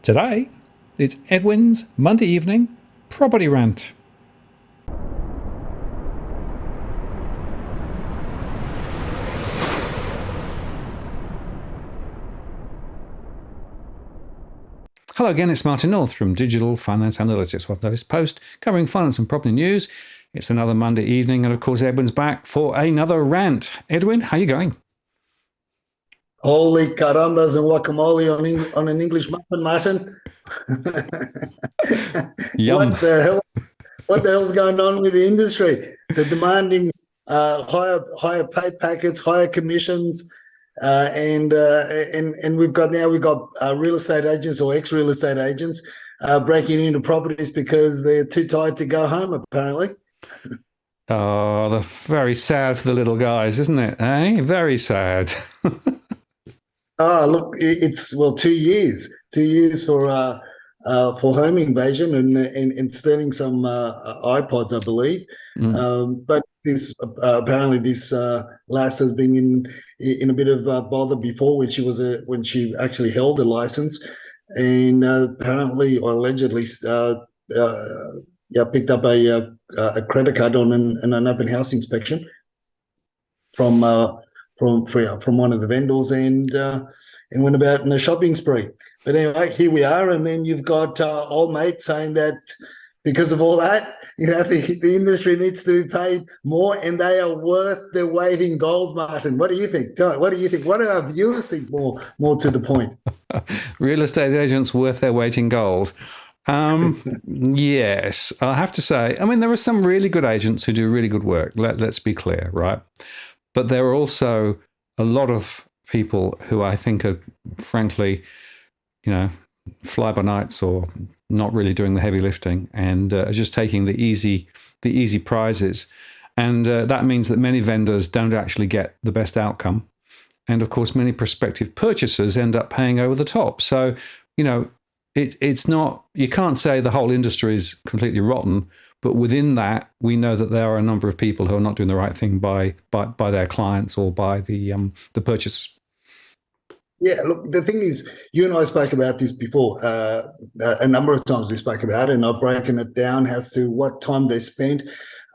Today, it's Edwin's Monday evening property rant. Hello again, it's Martin North from Digital Finance Analytics. Welcome to this post covering finance and property news. It's another Monday evening, and of course, Edwin's back for another rant. Edwin, how are you going? Holy carambas and guacamole on an English muffin, Martin. Yum. What the hell? What the hell's going on with the industry? They're demanding higher pay packets, higher commissions, and we've got real estate agents or ex-real estate agents breaking into properties because they're too tired to go home, apparently. Oh, very sad for the little guys, isn't it? Eh? Very sad. Oh, look, it's 2 years for home invasion and stealing some iPods, I believe. But this apparently this lass has been in a bit of bother before when she actually held a license, and apparently or allegedly picked up a credit card on an open house inspection from one of the vendors and went about in a shopping spree. But anyway, here we are, and then you've got old mate saying that because of all that, the industry needs to be paid more, and they are worth their weight in gold. Martin, what do you think? What do you think? What do our viewers think? More to the point. Real estate agents worth their weight in gold. Yes, I have to say. I mean, there are some really good agents who do really good work. Let's be clear, right? But there are also a lot of people who I think are, frankly, fly-by-nights or not really doing the heavy lifting and are just taking the easy prizes. And that means that many vendors don't actually get the best outcome. And of course, many prospective purchasers end up paying over the top. So, it's not, you can't say the whole industry is completely rotten. But within that, we know that there are a number of people who are not doing the right thing by their clients or by the purchasers. Yeah, look, the thing is, you and I spoke about this before. A number of times we spoke about it, and I've broken it down as to what time they spend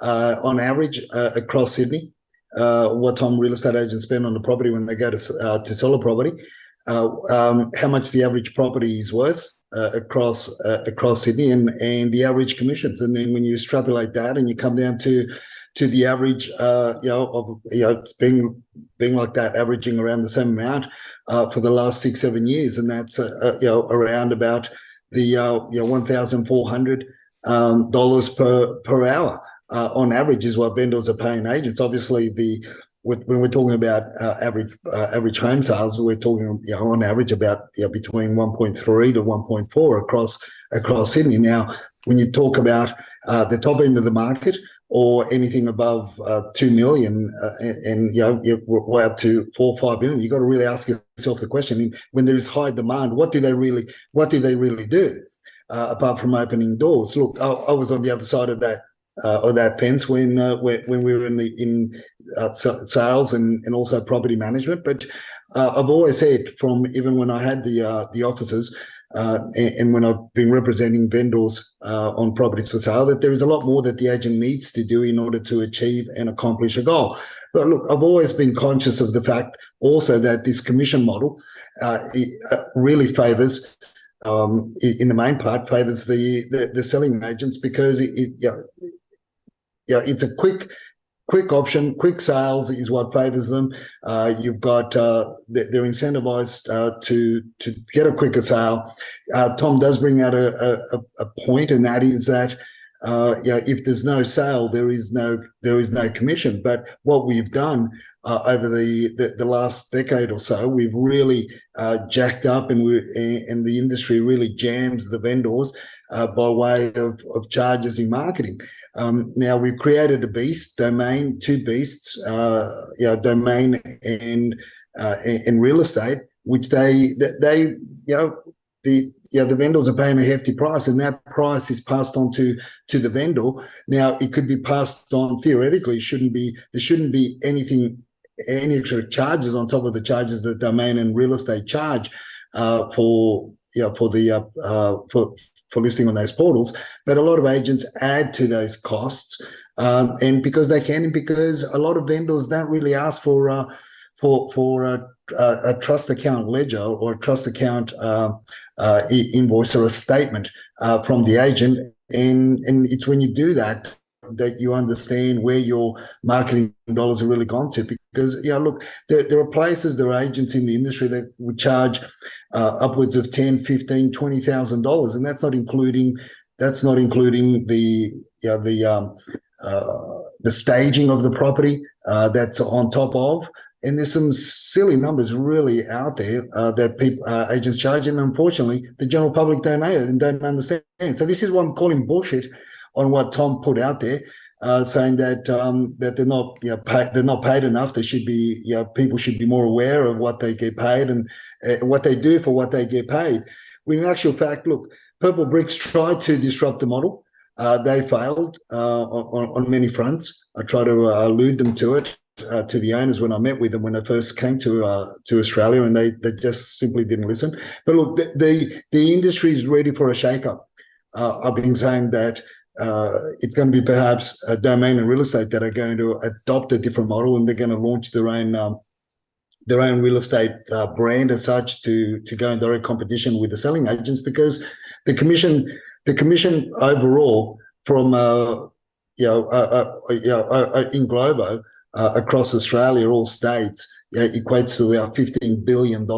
on average across Sydney, what time real estate agents spend on the property when they go to sell a property, how much the average property is worth. Across Sydney and the average commissions, and then when you extrapolate that and you come down to the average, it's been like that, averaging around the same amount for the last 6-7 years, and that's around about the $1,400 per hour on average is what vendors are paying agents. Obviously, when we're talking about average home sales, we're talking on average about between 1.3 to 1.4 across Sydney. Now, when you talk about the top end of the market or anything above 2 million and you're way up to 4 or 5 million, you've got to really ask yourself the question: when there is high demand, what do they really do apart from opening doors? Look, I was on the other side of that fence when we were in sales and also property management. But I've always said, from even when I had the offices and when I've been representing vendors on properties for sale, that there is a lot more that the agent needs to do in order to achieve and accomplish a goal. But look, I've always been conscious of the fact also that this commission model really favours, in the main part, favours the selling agents, because it's a quick option. Quick sales is what favors them. You've got they're incentivized to get a quicker sale. Tom does bring out a point, and that is that if there's no sale, there is no commission. But what we've done over the last decade or so, we've really jacked up, and the industry really jams the vendors by way of charges in marketing. Now we've created a beast, domain, two beasts, domain and real estate, which the vendors are paying a hefty price, and that price is passed on to the vendor. Now it could be passed on theoretically. There shouldn't be any extra charges on top of the charges that domain and real estate charge for for listing on those portals. But a lot of agents add to those costs, and because they can, and because a lot of vendors don't really ask for a trust account ledger or a trust account invoice or a statement from the agent, and it's when you do that that you understand where your marketing dollars are really gone to. Because look, there are places, there are agents in the industry that would charge upwards of $10,000, $15,000, $20,000, and that's not including the staging of the property that's on top of. And there's some silly numbers really out there that people agents charge, and unfortunately, the general public don't know it and don't understand. So this is what I'm calling bullshit on what Tom put out there, saying that that they're not they're not paid enough. They should be people should be more aware of what they get paid and what they do for what they get paid. When in actual fact, look, Purple Bricks tried to disrupt the model. They failed on many fronts. I tried to allude them to it. To the owners when I met with them when they first came to Australia, and they just simply didn't listen. But look, the industry is ready for a shake-up. I've been saying that it's going to be perhaps a domain and real estate that are going to adopt a different model, and they're going to launch their own real estate brand as such to go in direct competition with the selling agents, because the commission overall from in Globo. Across Australia, all states, equates to about $15 billion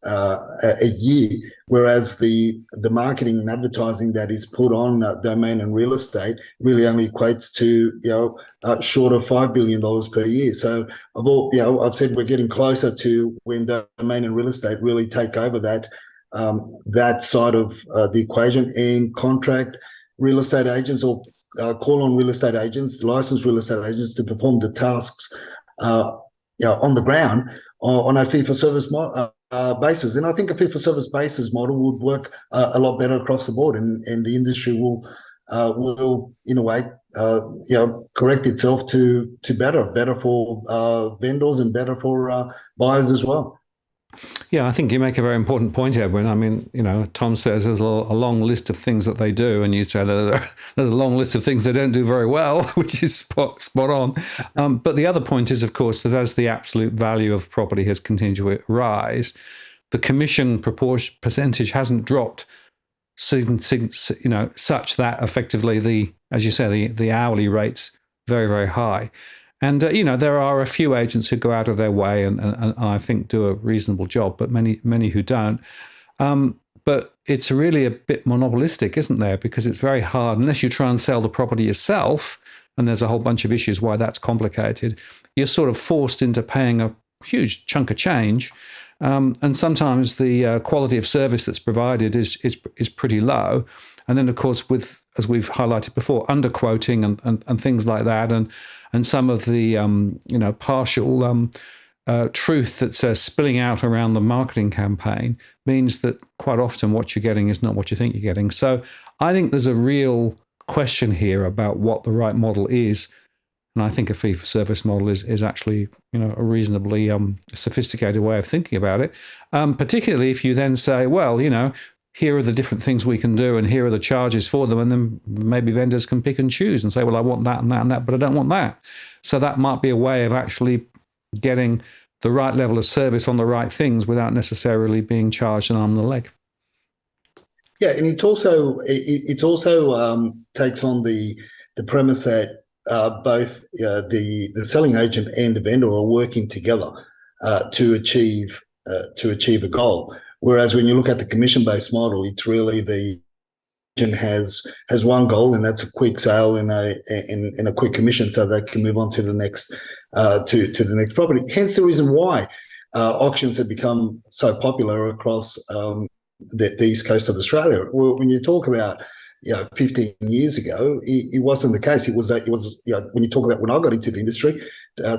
a year, whereas the marketing and advertising that is put on domain and real estate really only equates to short of $5 billion per year. So I've said we're getting closer to when domain and real estate really take over that side of the equation, and contract real estate agents or call on real estate agents, licensed real estate agents, to perform the tasks on the ground on a fee-for-service basis. And I think a fee-for-service basis model would work a lot better across the board, and the industry will in a way correct itself to better for vendors and better for buyers as well. Yeah, I think you make a very important point, Edwin. I mean, Tom says there's a long list of things that they do, and you say there's a long list of things they don't do very well, which is spot on. But the other point is, of course, that as the absolute value of property has continued to rise, the commission percentage hasn't dropped such that effectively as you say, the hourly rate's very, very high. And, there are a few agents who go out of their way and I think do a reasonable job, but many who don't. But it's really a bit monopolistic, isn't there? Because it's very hard, unless you try and sell the property yourself, and there's a whole bunch of issues why that's complicated, you're sort of forced into paying a huge chunk of change. And sometimes the quality of service that's provided is pretty low. And then, of course, as we've highlighted before, underquoting and things like that, and some of the partial truth that's spilling out around the marketing campaign means that quite often what you're getting is not what you think you're getting. So I think there's a real question here about what the right model is. And I think a fee-for-service model is actually a reasonably sophisticated way of thinking about it, particularly if you then say, well, here are the different things we can do, and here are the charges for them. And then maybe vendors can pick and choose and say, well, I want that and that and that, but I don't want that. So that might be a way of actually getting the right level of service on the right things without necessarily being charged an arm and a leg. Yeah, and it also takes on the premise that both the selling agent and the vendor are working together to achieve a goal. Whereas when you look at the commission-based model, it's really the agent has one goal, and that's a quick sale and a quick commission, so they can move on to the next to the next property. Hence the reason why auctions have become so popular across the east coast of Australia. Well, when you talk about 15 years ago, it wasn't the case. It was when you talk about when I got into the industry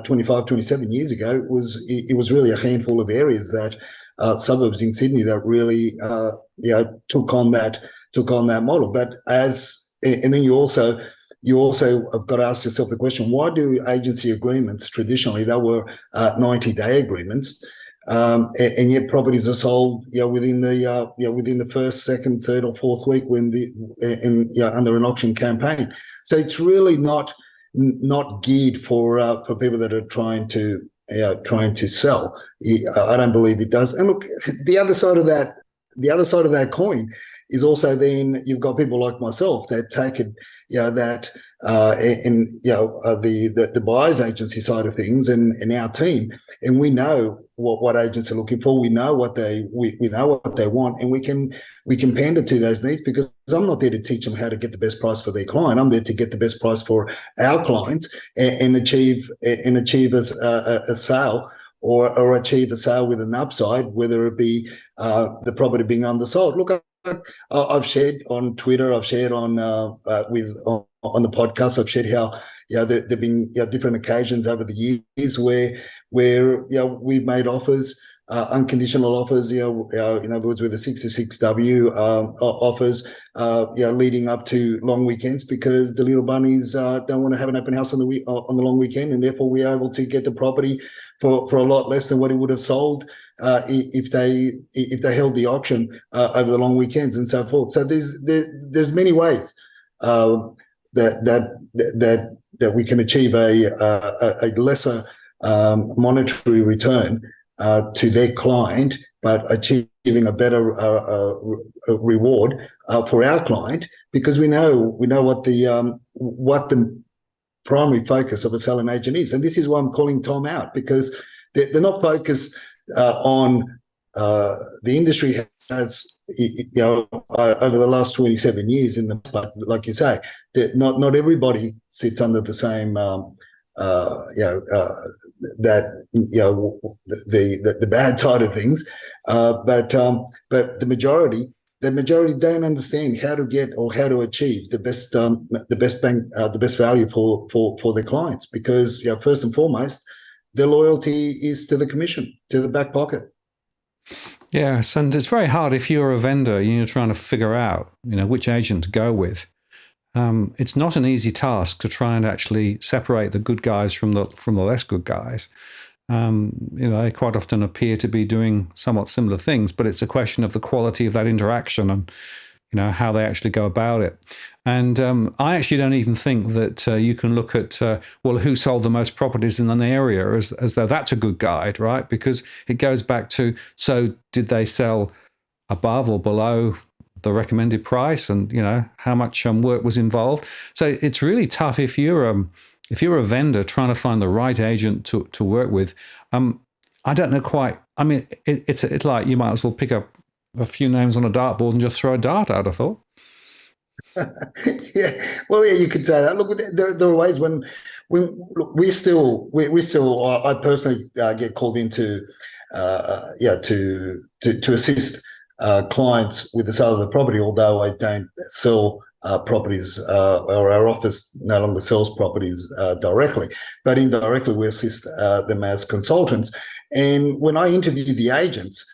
25, 27 years ago, it was really a handful of areas that suburbs in Sydney that really took on that model. But and then you also have got to ask yourself the question: why do agency agreements traditionally, they were 90-day agreements? and yet properties are sold, within the first, second, third, or fourth week under an auction campaign. So it's really not geared for people that are trying to sell. I don't believe it does. And look, the other side of that coin is also then you've got people like myself that take it, the buyer's agency side of things and our team, and we know what agents are looking for. We know what we know what they want, and we can pander to those needs, because I'm not there to teach them how to get the best price for their client. I'm there to get the best price for our clients and achieve a sale. Or achieve a sale with an upside, whether it be the property being undersold. Look, I've shared on Twitter, I've shared on the podcast, I've shared how there've been different occasions over the years where we've made offers, unconditional offers, in other words, with the 66W offers, leading up to long weekends, because the little bunnies don't want to have an open house on the long weekend, and therefore we are able to get the property for a lot less than what it would have sold if they held the auction over the long weekends and so forth. So there's many ways that we can achieve a lesser monetary return to their client, but achieving a better reward for our client, because we know what the primary focus of a selling agent is. And this is why I'm calling Tom out, because they're not focused on the industry has, over the last 27 years but like you say, that not everybody sits under the same, the bad side of things, but the majority don't understand how to get or how to achieve the best value for their clients, because first and foremost, their loyalty is to the commission, to the back pocket. Yes, and it's very hard if you're a vendor, you're trying to figure out, which agent to go with. It's not an easy task to try and actually separate the good guys from the less good guys. They quite often appear to be doing somewhat similar things, but it's a question of the quality of that interaction and how they actually go about it. And I actually don't even think that you can look at who sold the most properties in an area as though that's a good guide, right? Because it goes back to, so did they sell above or below the recommended price, and how much work was involved. So it's really tough if you're a vendor trying to find the right agent to work with. I don't know quite. I mean, it's like you might as well pick up a few names on a dartboard and just throw a dart out, I thought. You could say that. Look, there are ways when we still I personally get called in to assist clients with the sale of the property, although I don't sell properties, or our office no longer sells properties directly, but indirectly we assist them as consultants. And when I interview the agents,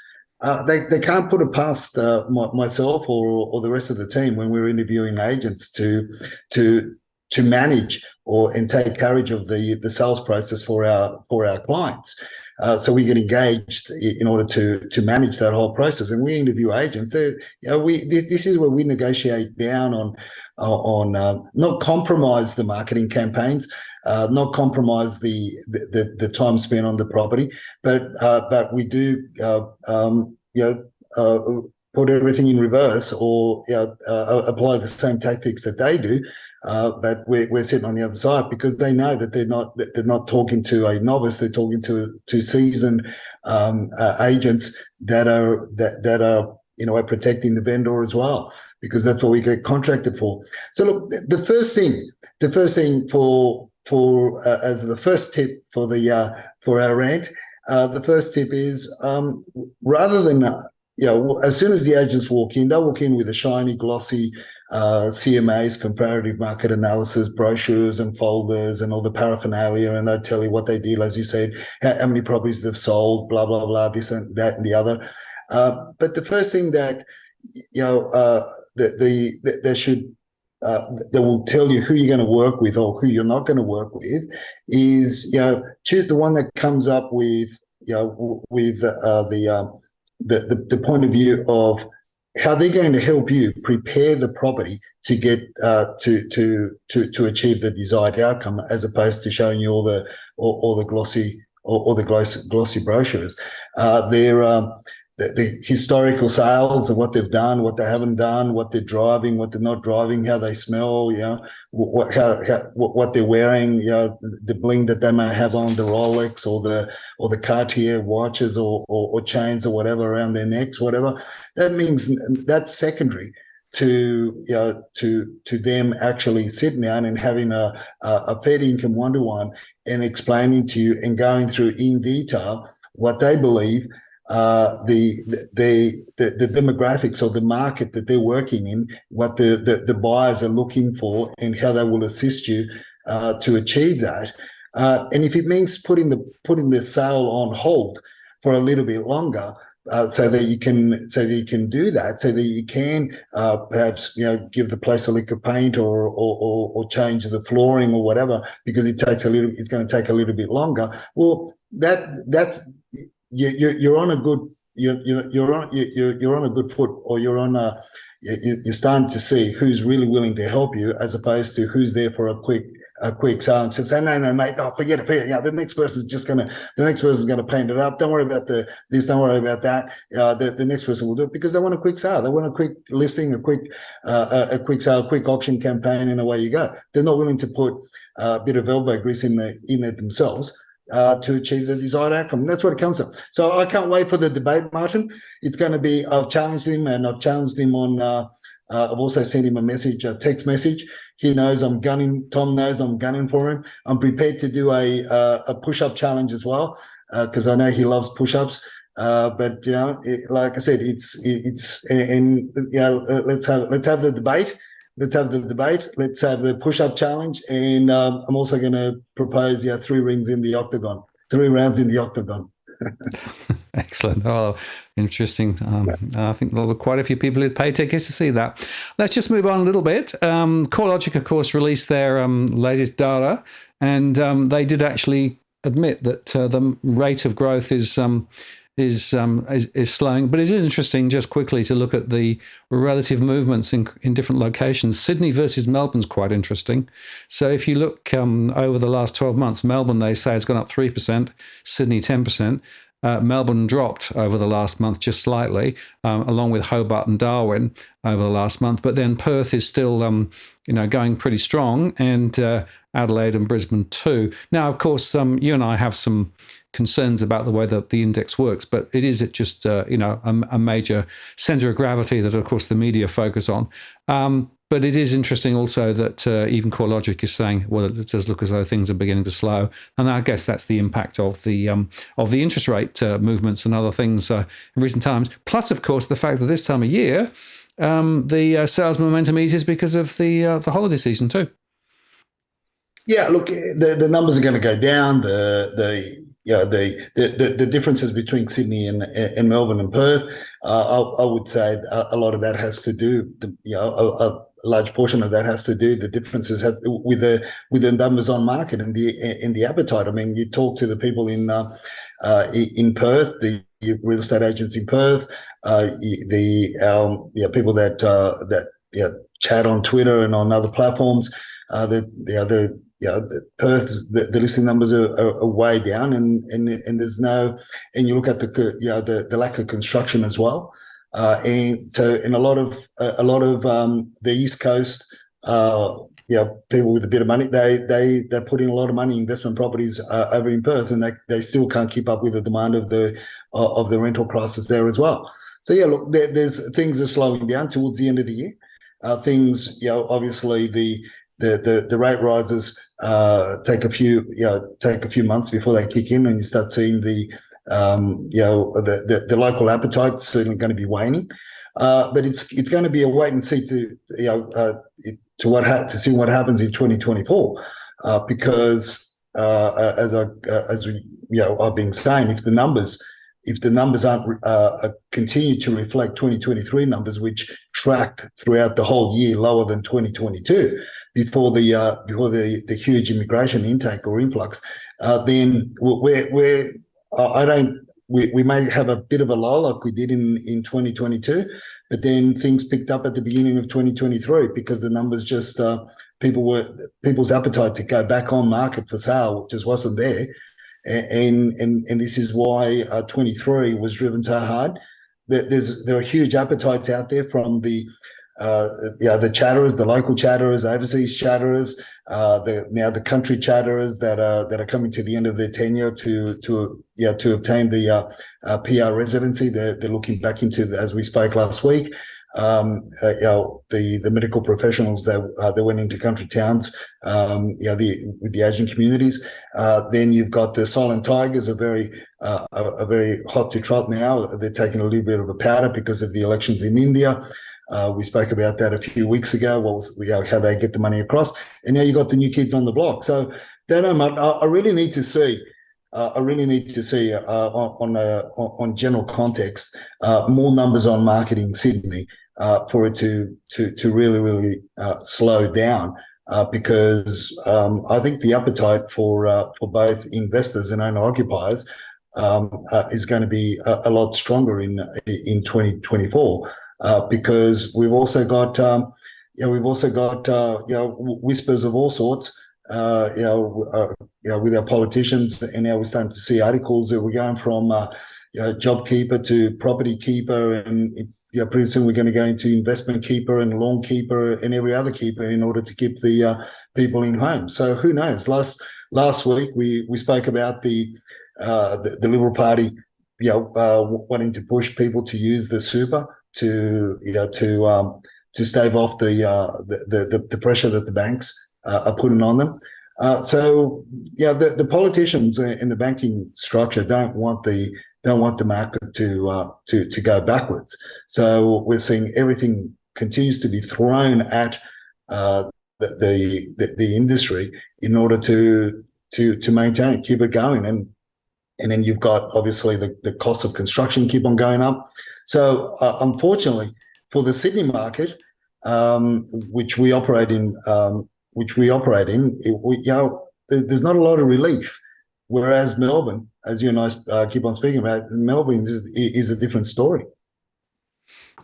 they can't put it past myself or the rest of the team when we're interviewing agents to manage and take courage of the sales process for our clients. So we get engaged in order to manage that whole process, and we interview agents. This is where we negotiate down on not compromise the marketing campaigns, not compromise the time spent on the property, but we do put everything in reverse, or apply the same tactics that they do. But we're sitting on the other side, because they know that they're not talking to a novice. They're talking to seasoned agents that are protecting the vendor as well, because that's what we get contracted for. So look, the first thing for as the first tip for our rant, the first tip is, rather than as soon as the agents walk in, they'll walk in with a shiny, glossy CMAs, comparative market analysis, brochures and folders and all the paraphernalia, and they'll tell you what they did, as you said, how many properties they've sold, blah, blah, blah, this and that and the other. But the first thing that, they will tell you who you're going to work with or who you're not going to work with is, choose the one that comes up with with the point of view of how they're going to help you prepare the property to get to achieve the desired outcome, as opposed to showing you all the glossy brochures. The historical sales and what they've done, what they haven't done, what they're driving, what they're not driving, how they smell, what they're wearing, the bling that they may have on, the Rolex or the Cartier watches or chains or whatever around their necks, whatever. That means that's secondary to them actually sitting down and having a fair income one-to-one and explaining to you and going through in detail what they believe the demographics of the market that they're working in, what the buyers are looking for, and how they will assist you to achieve that. And if it means putting the sale on hold for a little bit longer, so that you can do that, so that you can perhaps give the place a lick of paint or change the flooring or whatever, because it's going to take a little bit longer. Well, that's you're on a good you're on a good foot, or you're starting to see who's really willing to help you, as opposed to who's there for a quick sale and says, no, mate, forget it. Yeah, the next person's gonna paint it up. Don't worry about this. Don't worry about that. The next person will do it, because they want a quick sale. They want a quick listing, a quick sale, quick auction campaign, and away you go. They're not willing to put a bit of elbow grease in it themselves to achieve the desired outcome. That's what it comes to. So I can't wait for the debate, Martin. It's going to be, I've challenged him on, I've also sent him a text message. He knows I'm gunning, Tom knows I'm gunning for him. I'm prepared to do a push-up challenge as well, because I know he loves push-ups. But like I said, let's have the debate. Let's have the push-up challenge, and I'm also going to propose 3 rounds in the octagon. Excellent. Oh, interesting. I think there were quite a few people who'd pay tickets to see that. Let's just move on a little bit. CoreLogic, of course, released their latest data, and they did actually admit that the rate of growth is slowing. But it is interesting, just quickly, to look at the relative movements in different locations. Sydney versus Melbourne's quite interesting. So if you look over the last 12 months, Melbourne, they say, has gone up 3%, Sydney 10%. Melbourne dropped over the last month just slightly, along with Hobart and Darwin over the last month. But then Perth is still, going pretty strong, and Adelaide and Brisbane too. Now, of course, you and I have some concerns about the way that the index works, but it is just a major centre of gravity that, of course, the media focus on. But it is interesting also that even CoreLogic is saying, well, it does look as though things are beginning to slow, and I guess that's the impact of the interest rate movements and other things in recent times. Plus, of course, the fact that this time of year the sales momentum eases because of the holiday season too. Yeah, look, the numbers are going to go down. The differences between Sydney and Melbourne and Perth, I would say a lot of that has to do, a large portion of that has to do, the differences with the numbers on market and the appetite. I mean, you talk to the people in Perth, the real estate agents in Perth, people that chat on Twitter and on other platforms. Perth, the listing numbers are way down, and there's no, and you look at the lack of construction as well, and a lot of the East Coast, people with a bit of money, they put in a lot of money in investment properties over in Perth, and they still can't keep up with the demand of the rental prices there as well. So look, there's things are slowing down towards the end of the year. Things, obviously the rate rises take a few months before they kick in, and you start seeing the local appetite certainly going to be waning. But it's going to be a wait and see to see what happens in 2024, because as I've been saying, if the numbers aren't continue to reflect 2023 numbers, which tracked throughout the whole year lower than 2022 before the huge immigration intake or influx, then I don't we may have a bit of a lull like we did in 2022, but then things picked up at the beginning of 2023 because the numbers just people's appetite to go back on market for sale just wasn't there, and this is why 23 was driven so hard. There are huge appetites out there from the chatterers, the local chatterers, overseas chatterers, the country chatterers that are coming to the end of their tenure to obtain the PR residency. They're looking back into as we spoke last week. The medical professionals that went into country towns, with the Asian communities. Then you've got the silent tigers, are very hot to trot now. They're taking a little bit of a powder because of the elections in India. We spoke about that a few weeks ago. How they get the money across, and now you got the new kids on the block. So, I really need to see. On general context, more numbers on marketing Sydney for it to really slow down, because I think the appetite for both investors and owner occupiers is going to be a lot stronger in 2024, because we've also got whispers of all sorts. With our politicians, and now we're starting to see articles that we're going from job keeper to property keeper, and pretty soon we're going to go into investment keeper and lawn keeper and every other keeper in order to keep the people in home. So who knows? Last week we spoke about the Liberal Party, wanting to push people to use the super to stave off the pressure that the banks are putting on them. The politicians in the banking structure don't want the market to go backwards. So we're seeing everything continues to be thrown at the industry in order to maintain, keep it going, and then you've got obviously the cost of construction keep on going up. So unfortunately for the Sydney market, which we operate in. There's not a lot of relief. Whereas Melbourne, as you and I keep on speaking about, Melbourne is a different story.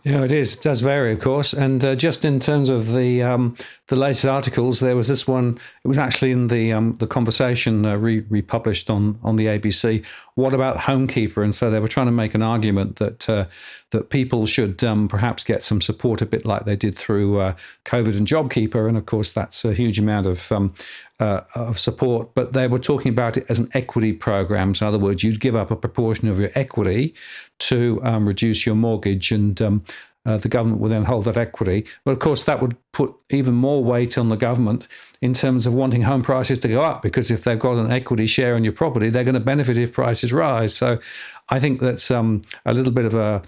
Yeah, it is. It does vary, of course. And just in terms of the latest articles, there was this one. It was actually in the Conversation republished on the ABC. What about HomeKeeper? And so they were trying to make an argument that people should perhaps get some support, a bit like they did through COVID and JobKeeper. And of course, that's a huge amount of support. But they were talking about it as an equity program. So in other words, you'd give up a proportion of your equity to reduce your mortgage, and the government will then hold that equity. But of course, that would put even more weight on the government in terms of wanting home prices to go up, because if they've got an equity share in your property, they're going to benefit if prices rise. So I think that's a little bit of an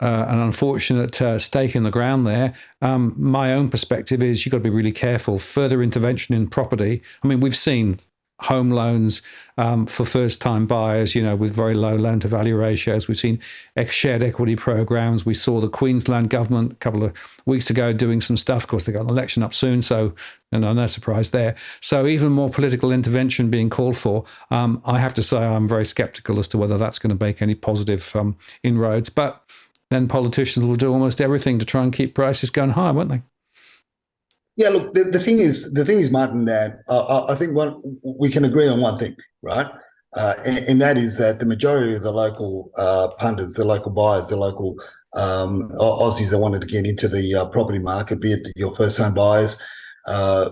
unfortunate stake in the ground there. My own perspective is you've got to be really careful. Further intervention in property. I mean, we've seen home loans for first-time buyers, with very low loan-to-value ratios. We've seen shared equity programs. We saw the Queensland government a couple of weeks ago doing some stuff. Of course, they got an election up soon, so no surprise there. So even more political intervention being called for. I have to say I'm very sceptical as to whether that's going to make any positive inroads. But then politicians will do almost everything to try and keep prices going high, won't they? Yeah, look, the thing is, Martin, that I think we can agree on one thing, right? And that is that the majority of the local punters, the local buyers, the local Aussies that wanted to get into the property market, be it your first home buyers,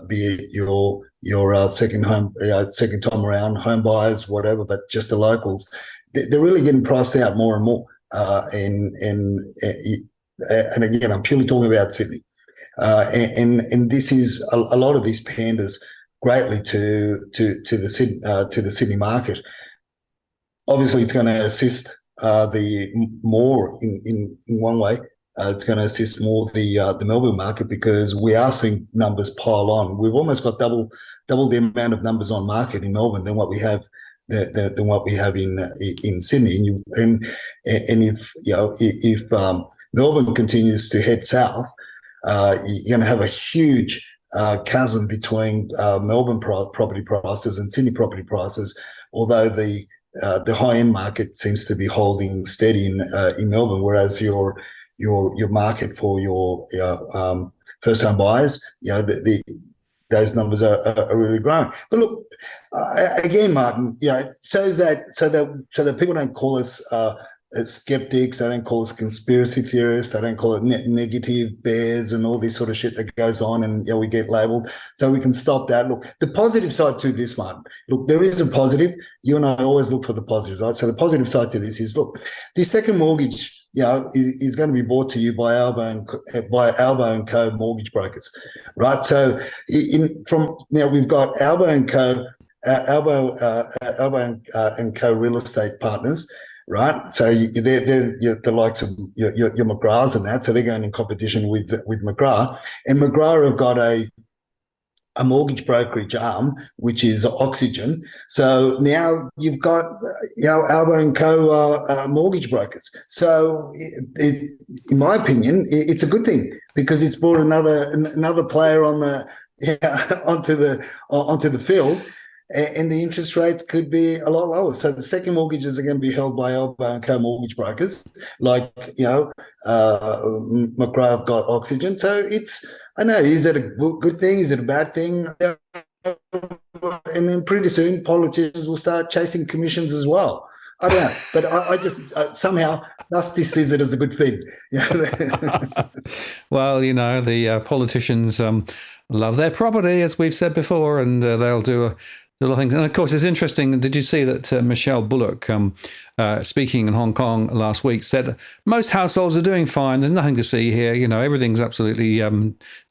be it your second time around home buyers, whatever, but just the locals, they're really getting priced out more and more. And again, I'm purely talking about Sydney. And this is a lot of these panders greatly to the Sydney market. Obviously, it's going to assist more in one way. It's going to assist more the Melbourne market, because we are seeing numbers pile on. We've almost got double the amount of numbers on market in Melbourne than what we have in Sydney. And if Melbourne continues to head south, you're going to have a huge chasm between Melbourne property prices and Sydney property prices. Although the the high end market seems to be holding steady in Melbourne, whereas your market for your first home buyers, those numbers are really growing. But look, again, Martin, it shows that people don't call us skeptics, they don't call us conspiracy theorists, they don't call it negative bears and all this sort of shit that goes on, and we get labelled. So we can stop that. Look, the positive side to this, Martin. Look, there is a positive. You and I always look for the positives, right? So the positive side to this is, look, this second mortgage, is going to be brought to you by Albo and Co mortgage brokers, right? So we've got Albo and Co, Albo and Co real estate partners, right? So they're the likes of your McGraths and that. So they're going in competition with McGrath, and McGrath have got a mortgage brokerage arm, which is Oxygen. So now you've got Albo and Co mortgage brokers. So in my opinion, it's a good thing, because it's brought another player on onto the field, and the interest rates could be a lot lower. So the second mortgages are going to be held by Albo and Co mortgage brokers, like McGrath got Oxygen. So I know, is it a good thing? Is it a bad thing? And then pretty soon politicians will start chasing commissions as well. I don't know, but I just somehow Dusty sees it as a good thing. Well, the politicians love their property, as we've said before, and they'll do a lot of things. And of course, it's interesting. Did you see that Michelle Bullock, speaking in Hong Kong last week, said most households are doing fine. There's nothing to see here. Everything's absolutely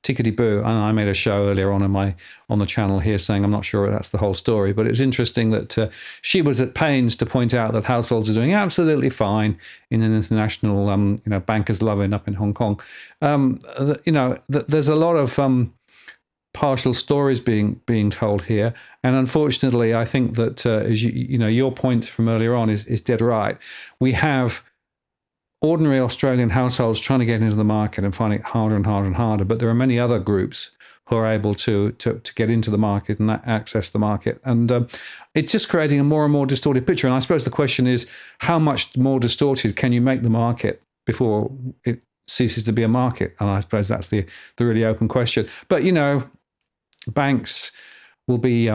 tickety-boo. And I made a show earlier on on the channel here saying I'm not sure that's the whole story, but it's interesting that she was at pains to point out that households are doing absolutely fine in an international, bankers loving up in Hong Kong. There's a lot of partial stories being told here, and unfortunately, I think that as your point from earlier on is dead right. We have ordinary Australian households trying to get into the market and finding it harder and harder and harder, but there are many other groups who are able to get into the market and access the market, and it's just creating a more and more distorted picture. And I suppose the question is, how much more distorted can you make the market before it ceases to be a market? And I suppose that's the really open question. But banks will be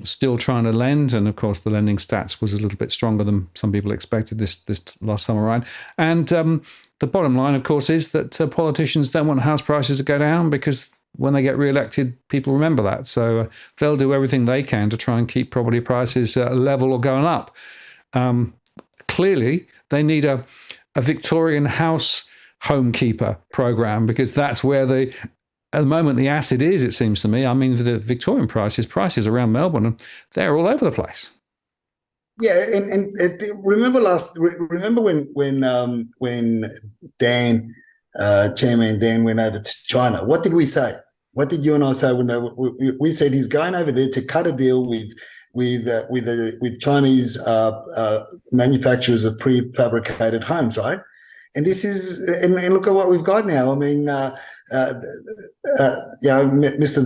still trying to lend, and of course the lending stats was a little bit stronger than some people expected this last summer around. And the bottom line, of course, is that politicians don't want house prices to go down, because when they get re-elected, people remember that. So they'll do everything they can to try and keep property prices level or going up. Clearly, they need a Victorian house homekeeper program, because that's where at the moment the acid is, it seems to me. I mean, the Victorian prices around Melbourne, they're all over the place. Yeah, and remember when Dan, Chairman Dan, went over to China? What did we say? What did you and I say when we said he's going over there to cut a deal with Chinese manufacturers of prefabricated homes, right? And this is, and look at what we've got now. I mean, Mr.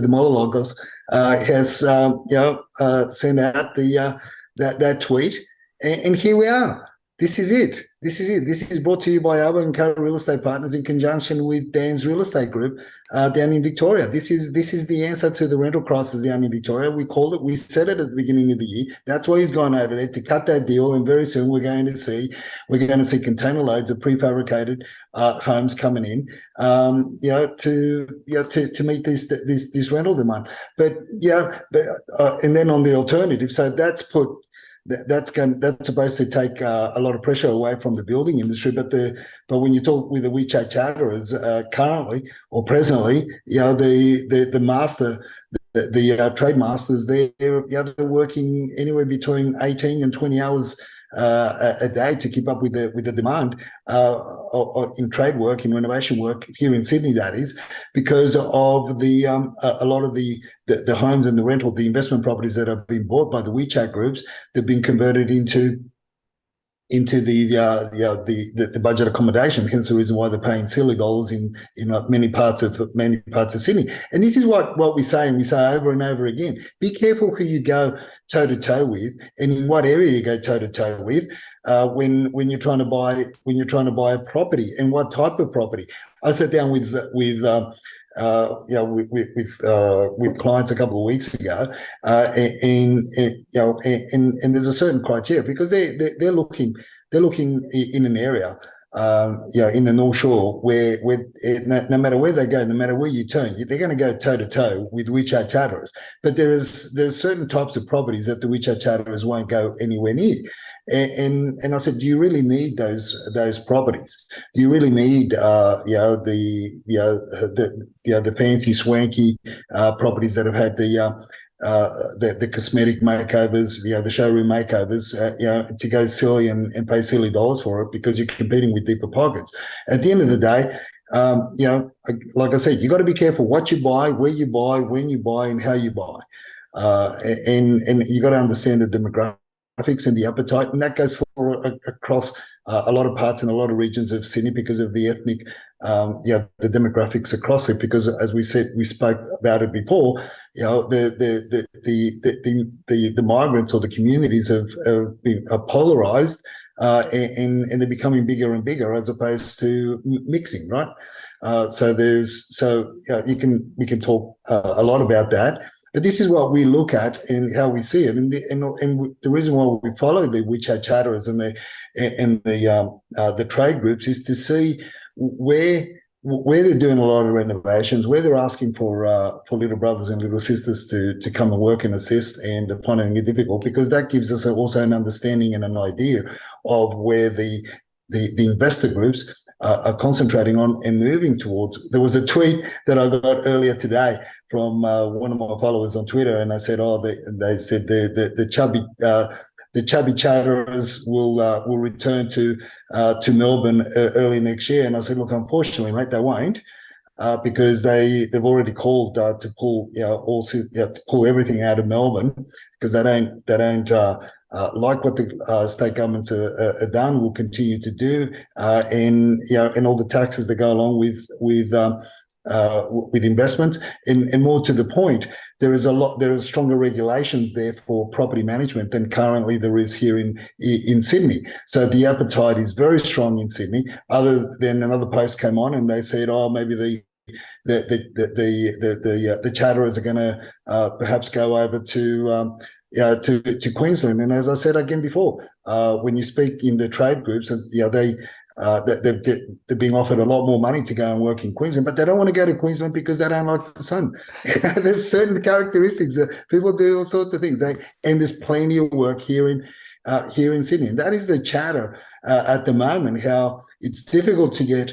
Demologos has sent out that tweet, and here we are. This is it. This is brought to you by Albo and Co Real Estate Partners in conjunction with Dan's Real Estate Group down in Victoria. This is the answer to the rental crisis down in Victoria. We called it. We said it at the beginning of the year. That's why he's gone over there to cut that deal. And very soon we're going to see container loads of prefabricated homes coming in, to meet this rental demand. But and then on the alternative, so that's supposed to take a lot of pressure away from the building industry. But when you talk with the WeChat chatterers currently or presently, the master, the trade masters, they're working anywhere between 18 and 20 hours a day to keep up with the demand in trade work, in renovation work here in Sydney. That is because of a lot of the homes and the investment properties that have been bought by the WeChat groups. They've been converted into into the budget accommodation. Hence the reason why they're paying silly dollars in many parts of Sydney. And this is what we say, and we say over and over again: be careful who you go toe to toe with, and in what area you go toe to toe with when you're trying to buy a property, and what type of property. I sat down with clients a couple of weeks ago, and there's a certain criteria because they're looking in an area, in the North Shore where no matter where they go, no matter where you turn, they're going to go toe to toe with WeChat chatterers. But there's certain types of properties that the WeChat chatterers won't go anywhere near. And I said, do you really need those properties? Do you really need the fancy swanky properties that have had the cosmetic makeovers, the showroom makeovers, to go silly and pay silly dollars for it because you're competing with deeper pockets? At the end of the day, like I said, you got to be careful what you buy, where you buy, when you buy, and how you buy, and you got to understand the demographics and the appetite, and that goes for across a lot of parts and a lot of regions of Sydney because of the ethnic, the demographics across it. Because as we said, we spoke about it before. The migrants or the communities have been polarized, and they're becoming bigger and bigger as opposed to mixing, right? We can talk a lot about that. But this is what we look at and how we see it, and the reason why we follow the WeChat chatterers and the trade groups is to see where they're doing a lot of renovations, where they're asking for little brothers and little sisters to come and work and assist, and they're finding it difficult, because that gives us also an understanding and an idea of where the investor groups are concentrating on and moving towards. There was a tweet that I got earlier today from one of my followers on Twitter, and I said, they said the chubby chatterers will return to Melbourne early next year, and I said, look, unfortunately, mate, they won't. Because they've already called to pull to pull everything out of Melbourne, because they don't like what the state governments are done, will continue to do, and all the taxes that go along with investments, and more to the point, there are stronger regulations there for property management than currently there is here in Sydney. So the appetite is very strong in Sydney. Other than another post came on and they said, maybe the chatterers are going to perhaps go over to Queensland. And as I said again before, when you speak in the trade groups, they're being offered a lot more money to go and work in Queensland, but they don't want to go to Queensland because they don't like the sun. There's certain characteristics that people do all sorts of things, and there's plenty of work here in Sydney. And that is the chatter at the moment. How it's difficult to get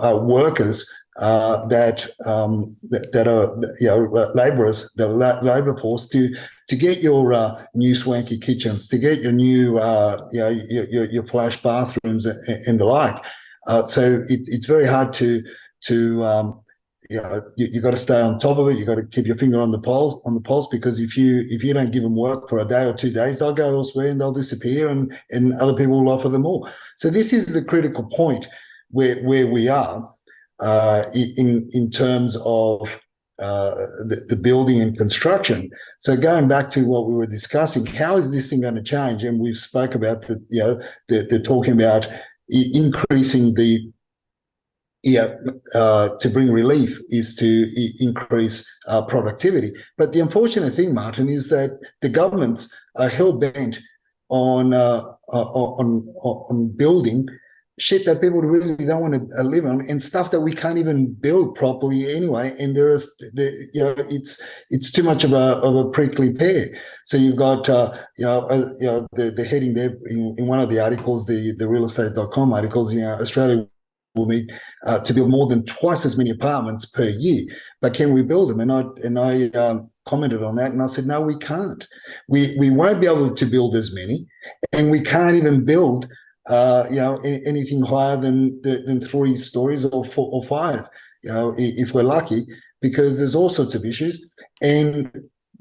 workers that are labourers, the labour force, to get your new swanky kitchens, to get your new your flash bathrooms and the like. So it's very hard to you got to stay on top of it. You got to keep your finger on the pulse, because if you don't give them work for a day or 2 days, they'll go elsewhere and they'll disappear, and other people will offer them more. So this is the critical point where we are in terms of the building and construction. So going back to what we were discussing, how is this thing going to change? And we've spoke about they're talking about increasing to bring relief is to increase productivity. But the unfortunate thing, Martin, is that the governments are hell bent on building shit that people really don't want to live on, and stuff that we can't even build properly anyway. And it's too much of a prickly pear. So you've got the heading there in one of the articles, the realestate.com articles. Australia will need to build more than twice as many apartments per year, but can we build them? And I commented on that, and I said, no, we can't. We won't be able to build as many, and we can't even build anything higher than 3 stories or 4 or 5, if we're lucky, because there's all sorts of issues. And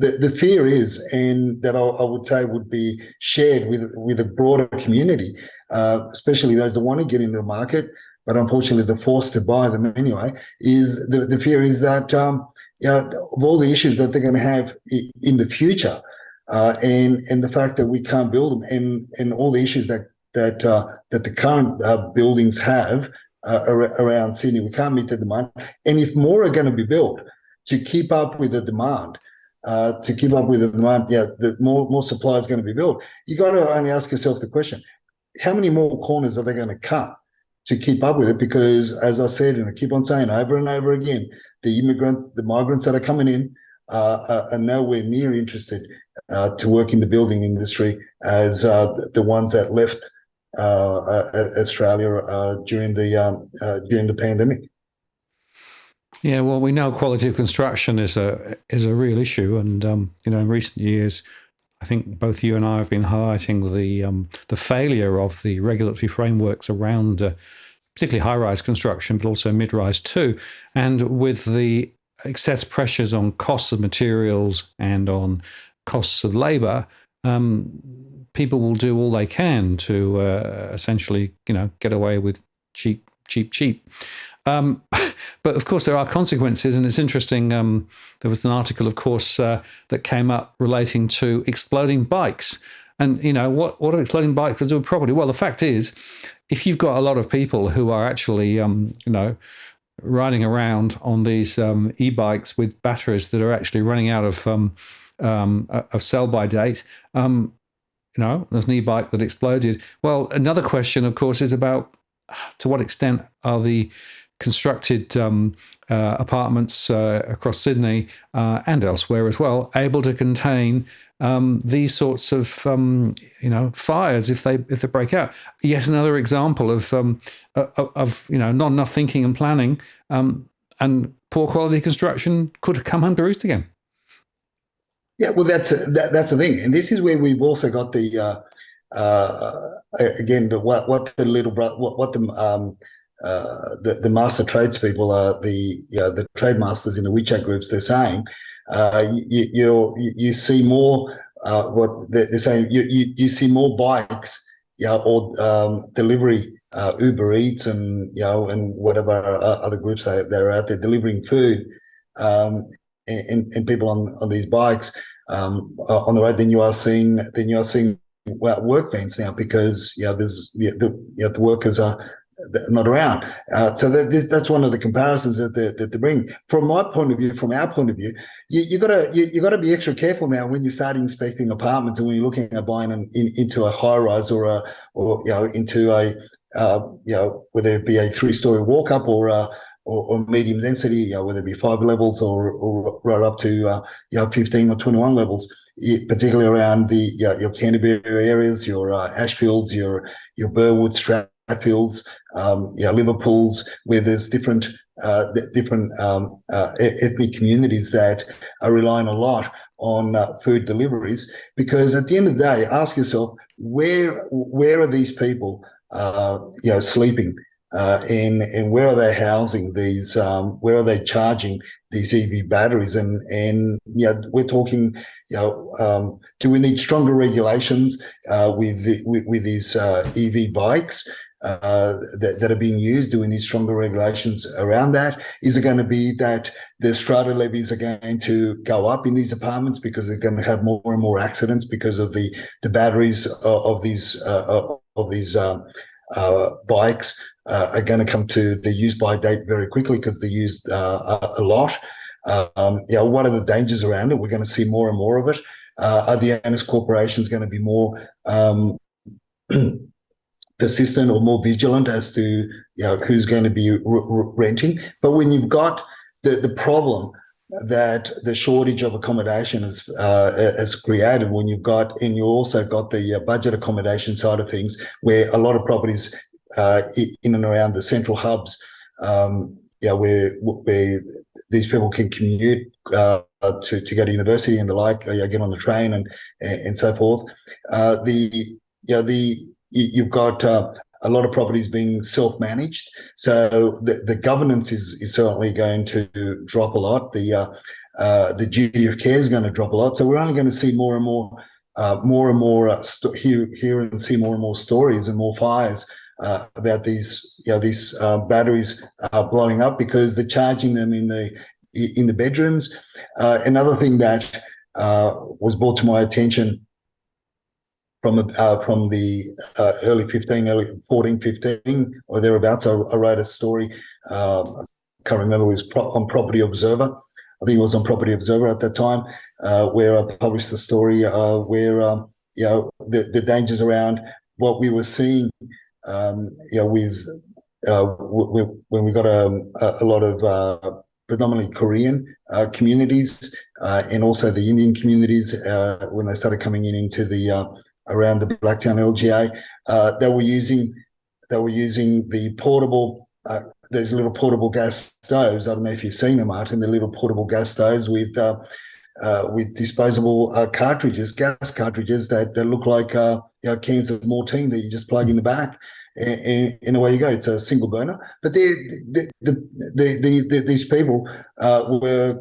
the fear is, and that I would say would be shared with a broader community, especially those that want to get into the market, but unfortunately they're forced to buy them anyway, is the fear is that of all the issues that they're going to have in the future, and the fact that we can't build them, and all the issues that the current buildings have around Sydney, we can't meet the demand. And if more are going to be built to keep up with the demand, the more supply is going to be built. You got to only ask yourself the question: how many more corners are they going to cut to keep up with it? Because, as I said, and I keep on saying over and over again, the migrants that are coming in are nowhere near interested to work in the building industry as the ones that left Australia during the pandemic. Yeah, well, we know quality of construction is a real issue, and in recent years, I think both you and I have been highlighting the failure of the regulatory frameworks around particularly high-rise construction, but also mid-rise too, and with the excess pressures on costs of materials and on costs of labour. People will do all they can to essentially, get away with cheap. But of course, there are consequences, and it's interesting. There was an article, of course, that came up relating to exploding bikes. And what are exploding bikes to do with property? Well, the fact is, if you've got a lot of people who are actually, riding around on these e-bikes with batteries that are actually running out of sell-by date. There's an e-bike that exploded. Well, another question, of course, is about to what extent are the constructed apartments across Sydney and elsewhere as well able to contain these sorts of fires if they break out. Yes, another example of not enough thinking and planning, and poor quality construction could come home to roost again. Yeah, well, that's the thing, and this is where we've also got the again the master tradespeople are the trade masters in the WeChat groups. They're saying you see more what they're saying. You see more bikes, or delivery, Uber Eats, and and whatever other groups that are out there delivering food, and people on these bikes on the road. Then you are seeing work vans now, because there's the workers are not around. So that's one of the comparisons that they bring. From my point of view, from our point of view, you got to be extra careful now when you start inspecting apartments, and when you're looking at buying into a high rise or into a whether it be a 3-story walk up or medium density, whether it be 5 levels or right up to 15 or 21 levels, particularly around your Canterbury areas, your Ashfields, your Burwood, Stratfields, Liverpools, where there's different ethnic communities that are relying a lot on food deliveries. Because at the end of the day, ask yourself, where are these people sleeping? And where are they housing these? Where are they charging these EV batteries? And we're talking. Do we need stronger regulations with these EV bikes that are being used? Do we need stronger regulations around that? Is it going to be that the strata levies are going to go up in these apartments because they're going to have more and more accidents because of the batteries of these bikes? Are going to come to the use-by date very quickly because they're used a lot. What are the dangers around it? We're going to see more and more of it. Are the owners' corporations going to be more persistent or more vigilant as to who's going to be renting? But when you've got the problem that the shortage of accommodation has created, when you've got, and you also got the budget accommodation side of things, where a lot of properties in and around the central hubs, where these people can commute to go to university and the like, get on the train and so forth. You've got a lot of properties being self-managed, so the governance is certainly going to drop a lot. the duty of care is going to drop a lot. So we're only going to see more and more, hear and see more and more stories and more fires about these batteries blowing up because they're charging them in the bedrooms. Another thing that was brought to my attention from the early 14, 15 or thereabouts. I wrote a story. I can't remember. It was on Property Observer. I think it was on Property Observer at that time, where I published the story where the dangers around what we were seeing. With when we got a lot of predominantly Korean communities and also the Indian communities when they started coming into the around the Blacktown LGA, they were using the portable, those little portable gas stoves. I don't know if you've seen them, Martin. The little portable gas stoves with disposable cartridges, gas cartridges that look like cans of Mortine that you just plug in the back. And away you go. It's a single burner, but these people were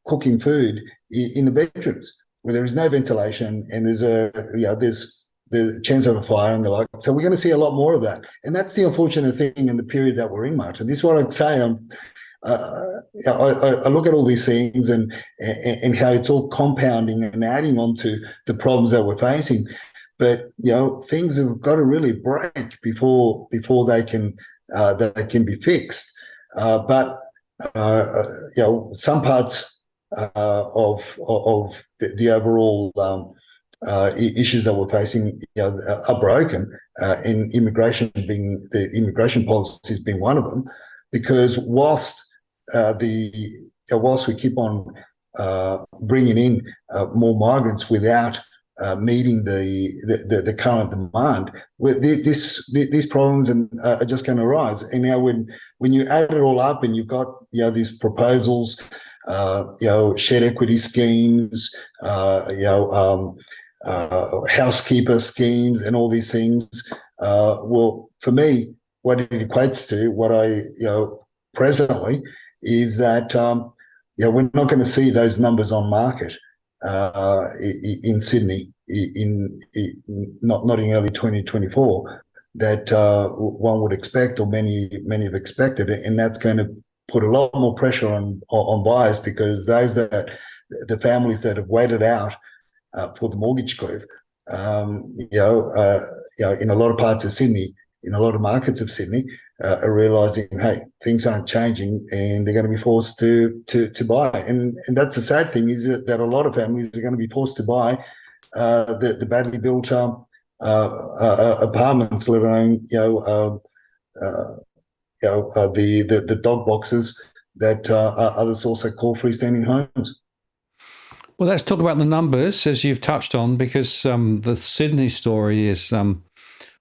cooking food in the bedrooms where there is no ventilation and there's the chance of a fire and the like. So we're going to see a lot more of that, and that's the unfortunate thing in the period that we're in, Martin. This is what I'd say. I look at all these things and how it's all compounding and adding on to the problems that we're facing. But things have got to really break before they can be fixed. But some parts of the overall issues that we're facing are broken, and the immigration policies being one of them. Because whilst we keep on bringing in more migrants without meeting the current demand, these problems are just going to arise. And now when you add it all up and you've got these proposals, shared equity schemes, housekeeper schemes, and all these things, well, for me, what it equates to, what I presently is that we're not going to see those numbers on market in Sydney not in early 2024 that one would expect, or many have expected, and that's going to put a lot more pressure on buyers, because the families that have waited out for the mortgage cliff, in a lot of parts of Sydney, in a lot of markets of Sydney, are realising, hey, things aren't changing, and they're going to be forced to buy. And that's the sad thing, is that a lot of families are going to be forced to buy the badly built apartments, let alone the dog boxes that others also call freestanding homes. Well, let's talk about the numbers, as you've touched on, because the Sydney story is,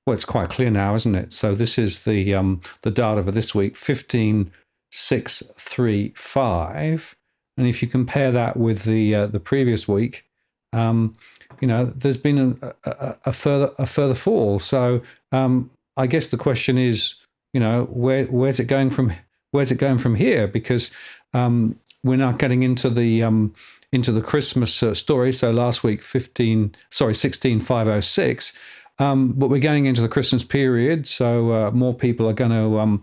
well, it's quite clear now, isn't it? So this is the data for this week, 15,635, and if you compare that with the previous week, there's been a further fall. So I guess the question is, where's it going from here? Because we're now getting into the Christmas story. So last week, 16,506. But we're going into the Christmas period, so more people are going to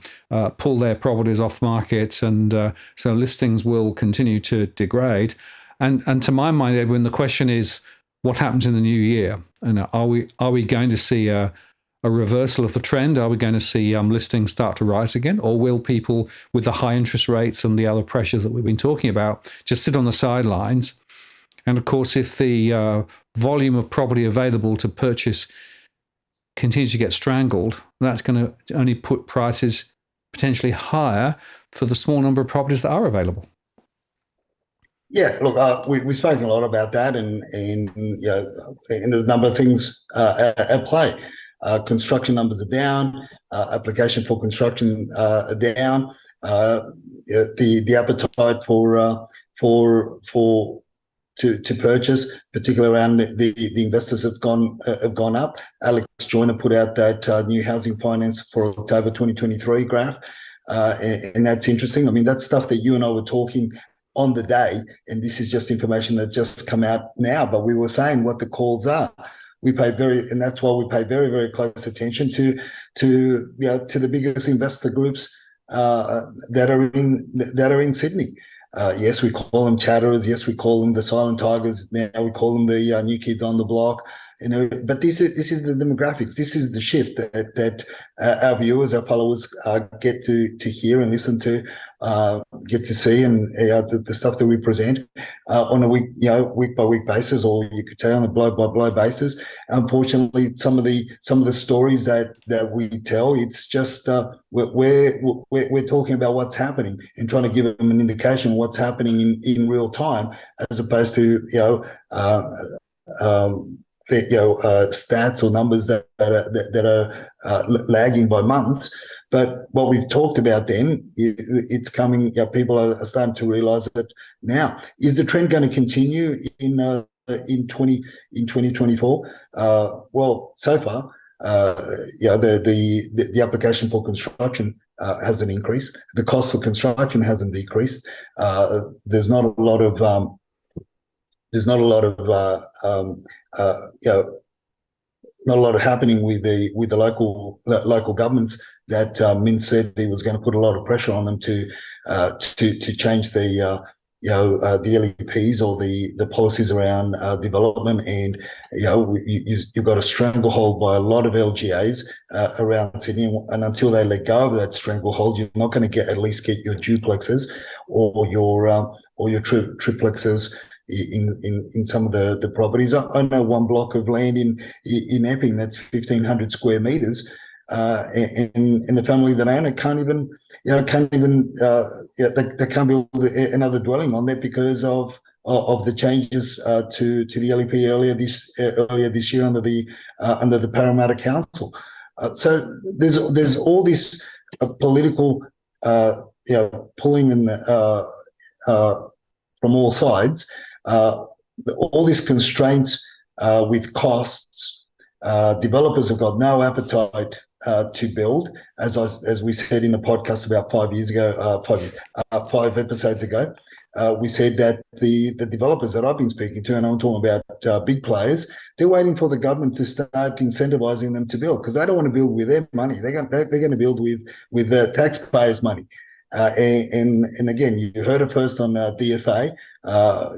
pull their properties off market, and so listings will continue to degrade. And to my mind, Edwin, the question is, what happens in the new year? And are we going to see a reversal of the trend? Are we going to see listings start to rise again? Or will people, with the high interest rates and the other pressures that we've been talking about, just sit on the sidelines? And of course, if the volume of property available to purchase continues to get strangled, that's going to only put prices potentially higher for the small number of properties that are available. Yeah, look, we've spoken a lot about that, and there's a number of things at play. Construction numbers are down. Application for construction are down. The appetite to purchase, particularly around the investors, have gone up. Alex Joyner put out that new housing finance for October 2023 graph, and that's interesting. I mean, that's stuff that you and I were talking on the day, and this is just information that just come out now, but we were saying what the calls are. And that's why we pay very, very close attention to the biggest investor groups that are in Sydney. Yes, we call them chatterers. Yes, we call them the silent tigers. Now we call them the new kids on the block. But this is the demographics. This is the shift that our viewers, our followers, get to hear and listen to, get to see, and the stuff that we present on a week by week basis, or you could say on a blow by blow basis. Unfortunately, some of the stories that we tell, it's just we're talking about what's happening and trying to give them an indication of what's happening in real time, as opposed to stats or numbers that are lagging by months. But what we've talked about then, it's coming. People are starting to realise that now. Is the trend going to continue in 2024? Well, so far, the application for construction hasn't increased. The cost for construction hasn't decreased. There's not a lot of not a lot happening with the local governments. That Min said he was going to put a lot of pressure on them to change the LEPs or the policies around development, and you've got a stranglehold by a lot of LGAs around Sydney, and until they let go of that stranglehold, you're not going to at least get your duplexes or your triplexes in some of the properties. I know one block of land in Epping that's 1,500 square meters, and the family that own it can't even they can't build another dwelling on that because of the changes to the LEP earlier this year under the Parramatta Council. So there's all this political pulling and from all sides. All these constraints with costs, developers have got no appetite to build. As we said in the podcast about 5 episodes ago, we said that the developers that I've been speaking to, and I'm talking about big players, they're waiting for the government to start incentivizing them to build, because they don't want to build with their money. They're going to build with the taxpayers' money. And again, you heard it first on DFA, 5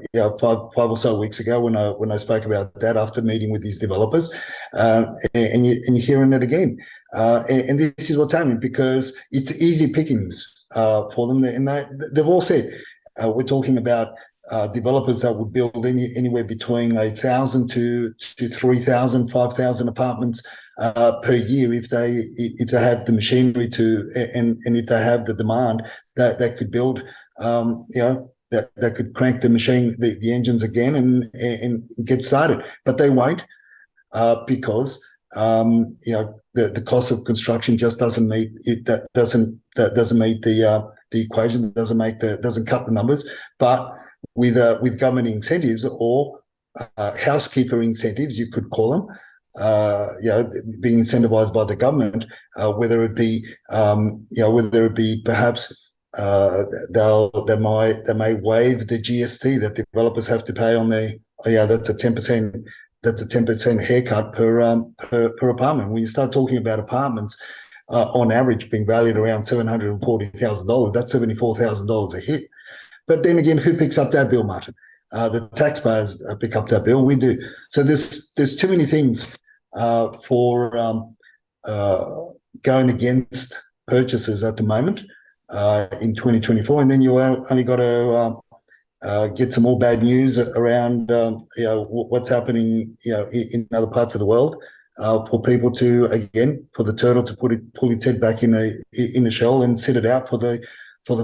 or so weeks ago when I spoke about that after meeting with these developers, and you're hearing it again. And this is what's happening, because it's easy pickings for them, and they've all said we're talking about developers that would build anywhere between 1,000 to 3,000, 5,000 apartments per year if they have the machinery to, and if they have the demand that could build, that could crank the machine, the engines again and get started. But they won't, because the cost of construction just doesn't meet it. That doesn't meet the equation. Doesn't cut the numbers. But with government incentives or housekeeper incentives, you could call them, being incentivized by the government, whether it be perhaps they may waive the GST that developers have to pay on that's a 10%. That's a 10% haircut per apartment. When you start talking about apartments on average being valued around $740,000, that's $74,000 a hit. But then again, who picks up that bill, Martin? The taxpayers pick up that bill. We do. So there's too many things for going against purchases at the moment in 2024, and then you only got to get some more bad news around what's happening in other parts of the world, for people to, again, for the turtle to pull its head back in the shell and sit it out for the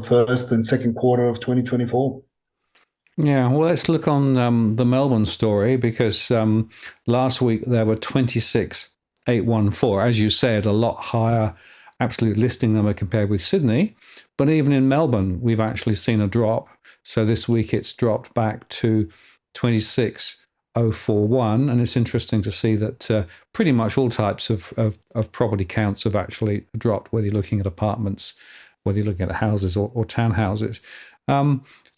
first and second quarter of 2024. Yeah, well, let's look on the Melbourne story, because last week there were 26,814, as you said, a lot higher absolute listing number compared with Sydney. But even in Melbourne, we've actually seen a drop. So this week it's dropped back to 26,041. And it's interesting to see that pretty much all types of property counts have actually dropped, whether you're looking at apartments, whether you're looking at houses or townhouses.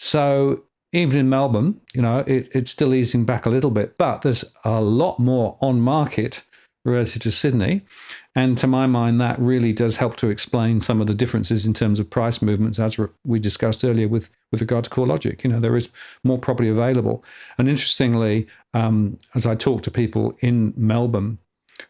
So even in Melbourne, it's still easing back a little bit, but there's a lot more on market relative to Sydney. And to my mind, that really does help to explain some of the differences in terms of price movements, as we discussed earlier with regard to CoreLogic. There is more property available. And interestingly, as I talk to people in Melbourne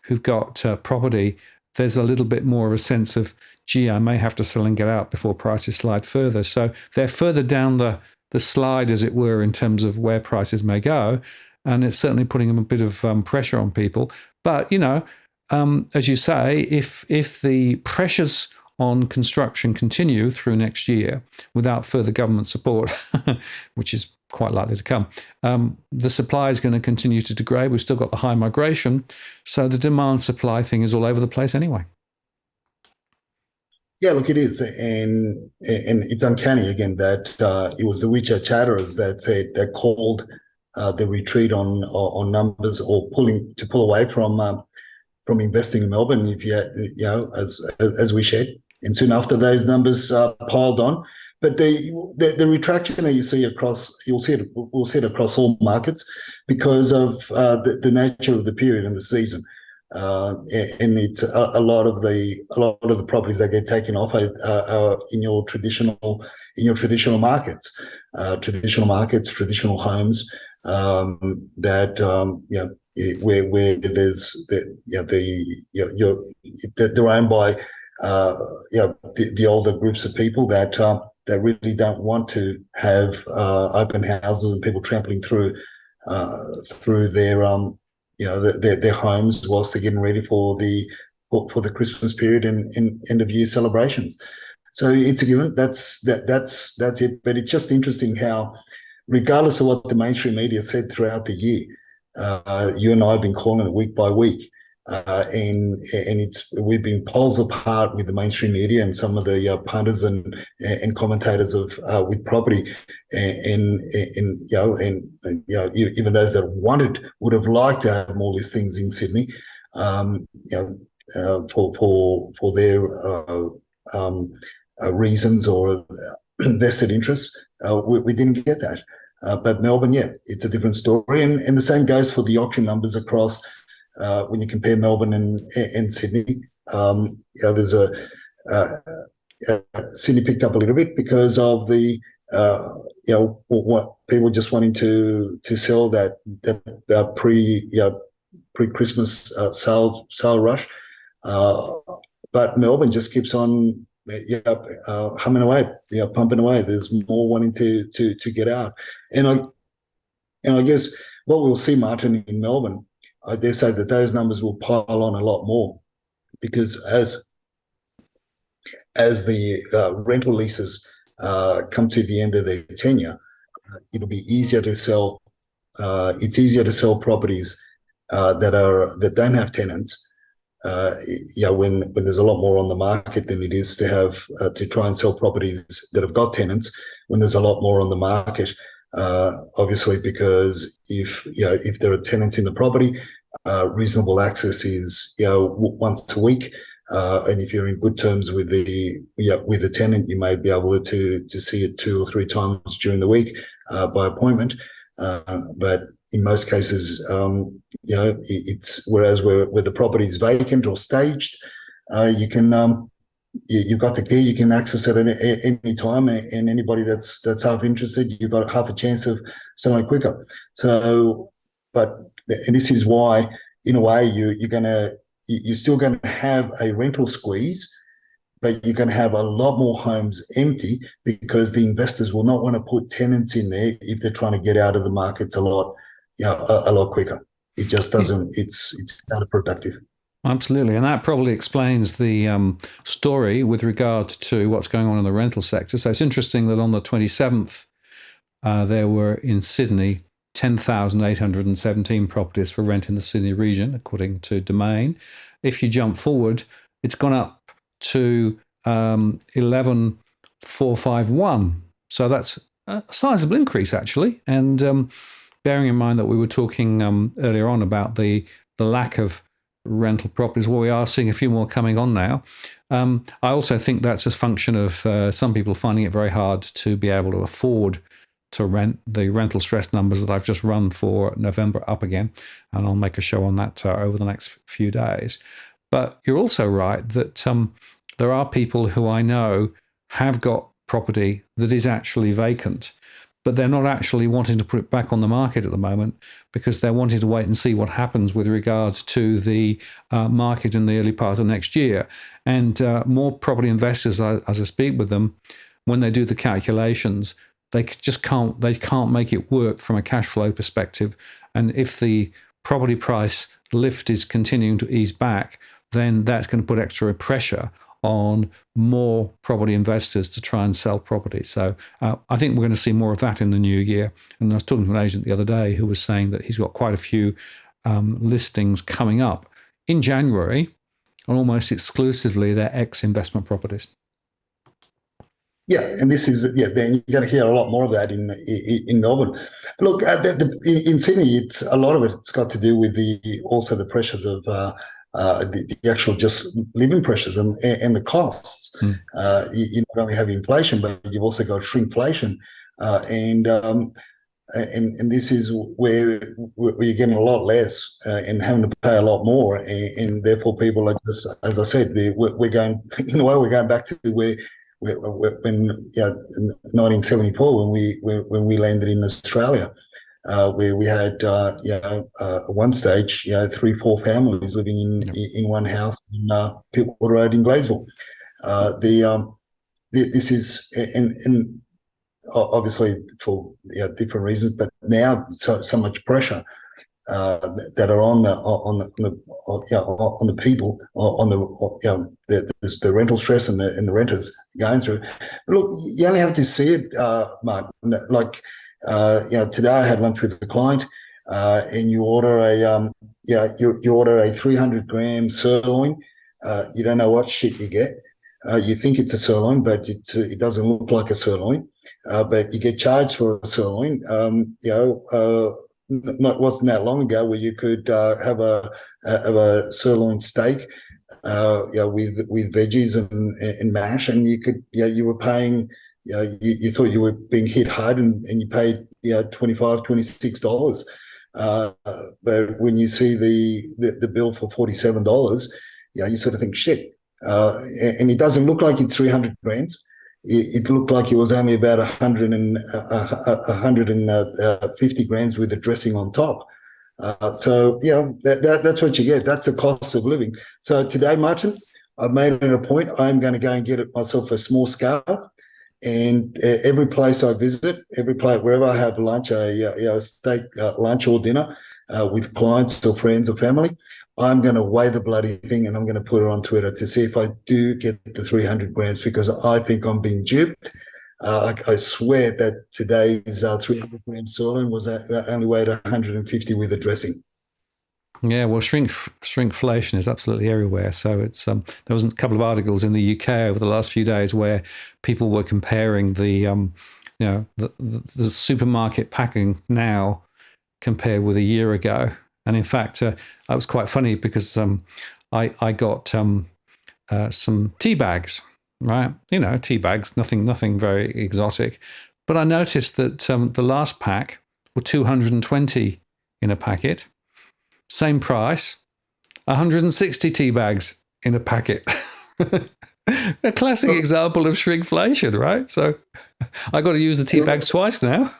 who've got property, there's a little bit more of a sense of, gee, I may have to sell and get out before prices slide further. So they're further down the slide, as it were, in terms of where prices may go. And it's certainly putting a bit of pressure on people. But, as you say, if the pressures on construction continue through next year without further government support, which is quite likely to come, the supply is going to continue to degrade. We've still got the high migration. So the demand-supply thing is all over the place anyway. Yeah, look, it is, and it's uncanny again that it was the WeChat chatterers that called the retreat on numbers, or to pull away from investing in Melbourne. If as we shared, and soon after those numbers piled on. But the retraction that we'll see it across all markets because of the nature of the period and the season. And it's a lot of the properties that get taken off are in your traditional markets, traditional homes that where there's they're owned by the older groups of people that really don't want to have open houses and people trampling through their their homes whilst they're getting ready for the Christmas period and end of year celebrations. So it's a given. That's it. But it's just interesting how, regardless of what the mainstream media said throughout the year, you and I have been calling it week by week, and we've been poles apart with the mainstream media and some of the punters and commentators with property, and even those that would have liked to have more listings in Sydney, for their reasons or vested interests. We didn't get that. But Melbourne, it's a different story. And the same goes for the auction numbers across, when you compare Melbourne and Sydney. There's Sydney picked up a little bit because of the, what people just wanting to sell that pre-Christmas sale rush. But Melbourne just keeps on humming away, pumping away. There's more wanting to get out, and I guess what we'll see, Martin, in Melbourne, I dare say that those numbers will pile on a lot more, because as the rental leases come to the end of their tenure, it'll be easier to sell. It's easier to sell properties that don't have tenants. When there's a lot more on the market than it is to have to try and sell properties that have got tenants when there's a lot more on the market. Obviously, because if there are tenants in the property, reasonable access is once a week, and if you're in good terms with the tenant, you may be able to see it 2 or 3 times during the week by appointment. But in most cases, it's whereas where the property is vacant or staged, you can you've got the key, you can access it at any time, and anybody that's half interested, you've got half a chance of selling quicker. So, and this is why, in a way, you're still going to have a rental squeeze, but you're going to have a lot more homes empty because the investors will not want to put tenants in there if they're trying to get out of the markets a lot quicker. It just doesn't. It's counterproductive. Absolutely, and that probably explains the story with regard to what's going on in the rental sector. So it's interesting that on the 27th, there were in Sydney 10,817 properties for rent in the Sydney region, according to Domain. If you jump forward, it's gone up to 11,451. So that's a sizable increase, actually. And bearing in mind that we were talking earlier on about the lack of rental properties, well, we are seeing a few more coming on now. I also think that's a function of some people finding it very hard to be able to afford to rent. The rental stress numbers that I've just run for November up again, and I'll make a show on that over the next few days. But you're also right that there are people who I know have got property that is actually vacant, but they're not actually wanting to put it back on the market at the moment because they're wanting to wait and see what happens with regards to the market in the early part of next year. And more property investors, as I speak with them, when they do the calculations, they just can't make it work from a cash flow perspective. And if the property price lift is continuing to ease back, then that's going to put extra pressure on more property investors to try and sell property. So I think we're going to see more of that in the new year. And I was talking to an agent the other day who was saying that he's got quite a few listings coming up in January, and almost exclusively they're ex-investment properties. Yeah, and this is then you're going to hear a lot more of that in Melbourne. Look, in Sydney, it's a lot of it's got to do with also the pressures of the actual just living pressures and the costs. You not only have inflation, but you've also got shrinkflation, and this is where you're getting a lot less and having to pay a lot more, and therefore people are just, as I said, we're going in a way we're going back to where. When 1974, when we landed in Australia, where we had at one stage 3-4 families living in one house in Pittwater Road in Gladesville. This is and obviously for different reasons, but now so much pressure that are on the people, the rental stress and the renters going through. But look, you only have to see it, Martin. Like today I had lunch with a client, and you order you order a 300 gram sirloin. You don't know what shit you get. You think it's a sirloin, but it doesn't look like a sirloin. But you get charged for a sirloin. Wasn't that long ago where you could have a sirloin steak, with veggies and mash, and you were paying, you thought you were being hit hard, and you paid $25, $26. But when you see the bill for $47, you sort of think shit, and it doesn't look like it's 300 grams. It looked like it was only about 150 grams with the dressing on top. So that's what you get. That's the cost of living. So today, Martin, I've made it a point. I'm going to go and get it myself a small scale. And every place I visit, wherever I have lunch, a steak lunch or dinner with clients or friends or family, I'm going to weigh the bloody thing and I'm going to put it on Twitter to see if I do get the 300 grams, because I think I'm being duped. I swear that today's 300 gram sirloin was only weighed 150 with a dressing. Yeah, well, shrinkflation is absolutely everywhere. So it's there was a couple of articles in the UK over the last few days where people were comparing the supermarket packing now compared with a year ago. And in fact, it was quite funny because I got some tea bags, right? Tea bags, nothing very exotic. But I noticed that the last pack were 220 in a packet. Same price, 160 tea bags in a packet. A classic example of shrinkflation, right? So I got to use the tea bags twice now.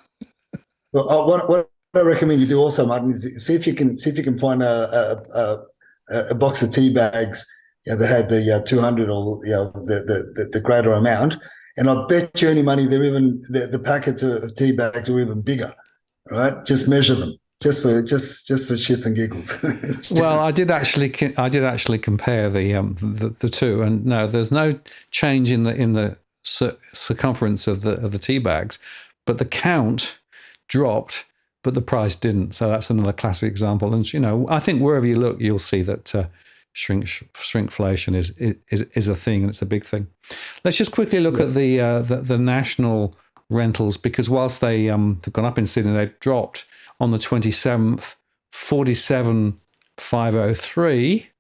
Well, what I recommend you do also, Martin, is see if you can find a box of tea bags that had the 200 or the greater amount, and I bet you any money the packets of tea bags are even bigger, right? Just measure them. Just for shits and giggles. Well, I did actually compare the two, and no, there's no change in the circumference of the tea bags, but the count dropped, but the price didn't. So that's another classic example. And I think wherever you look, you'll see that shrinkflation is a thing, and it's a big thing. Let's just quickly look at the national rentals, because whilst they've gone up in Sydney, they've dropped. On the 27th, 47,503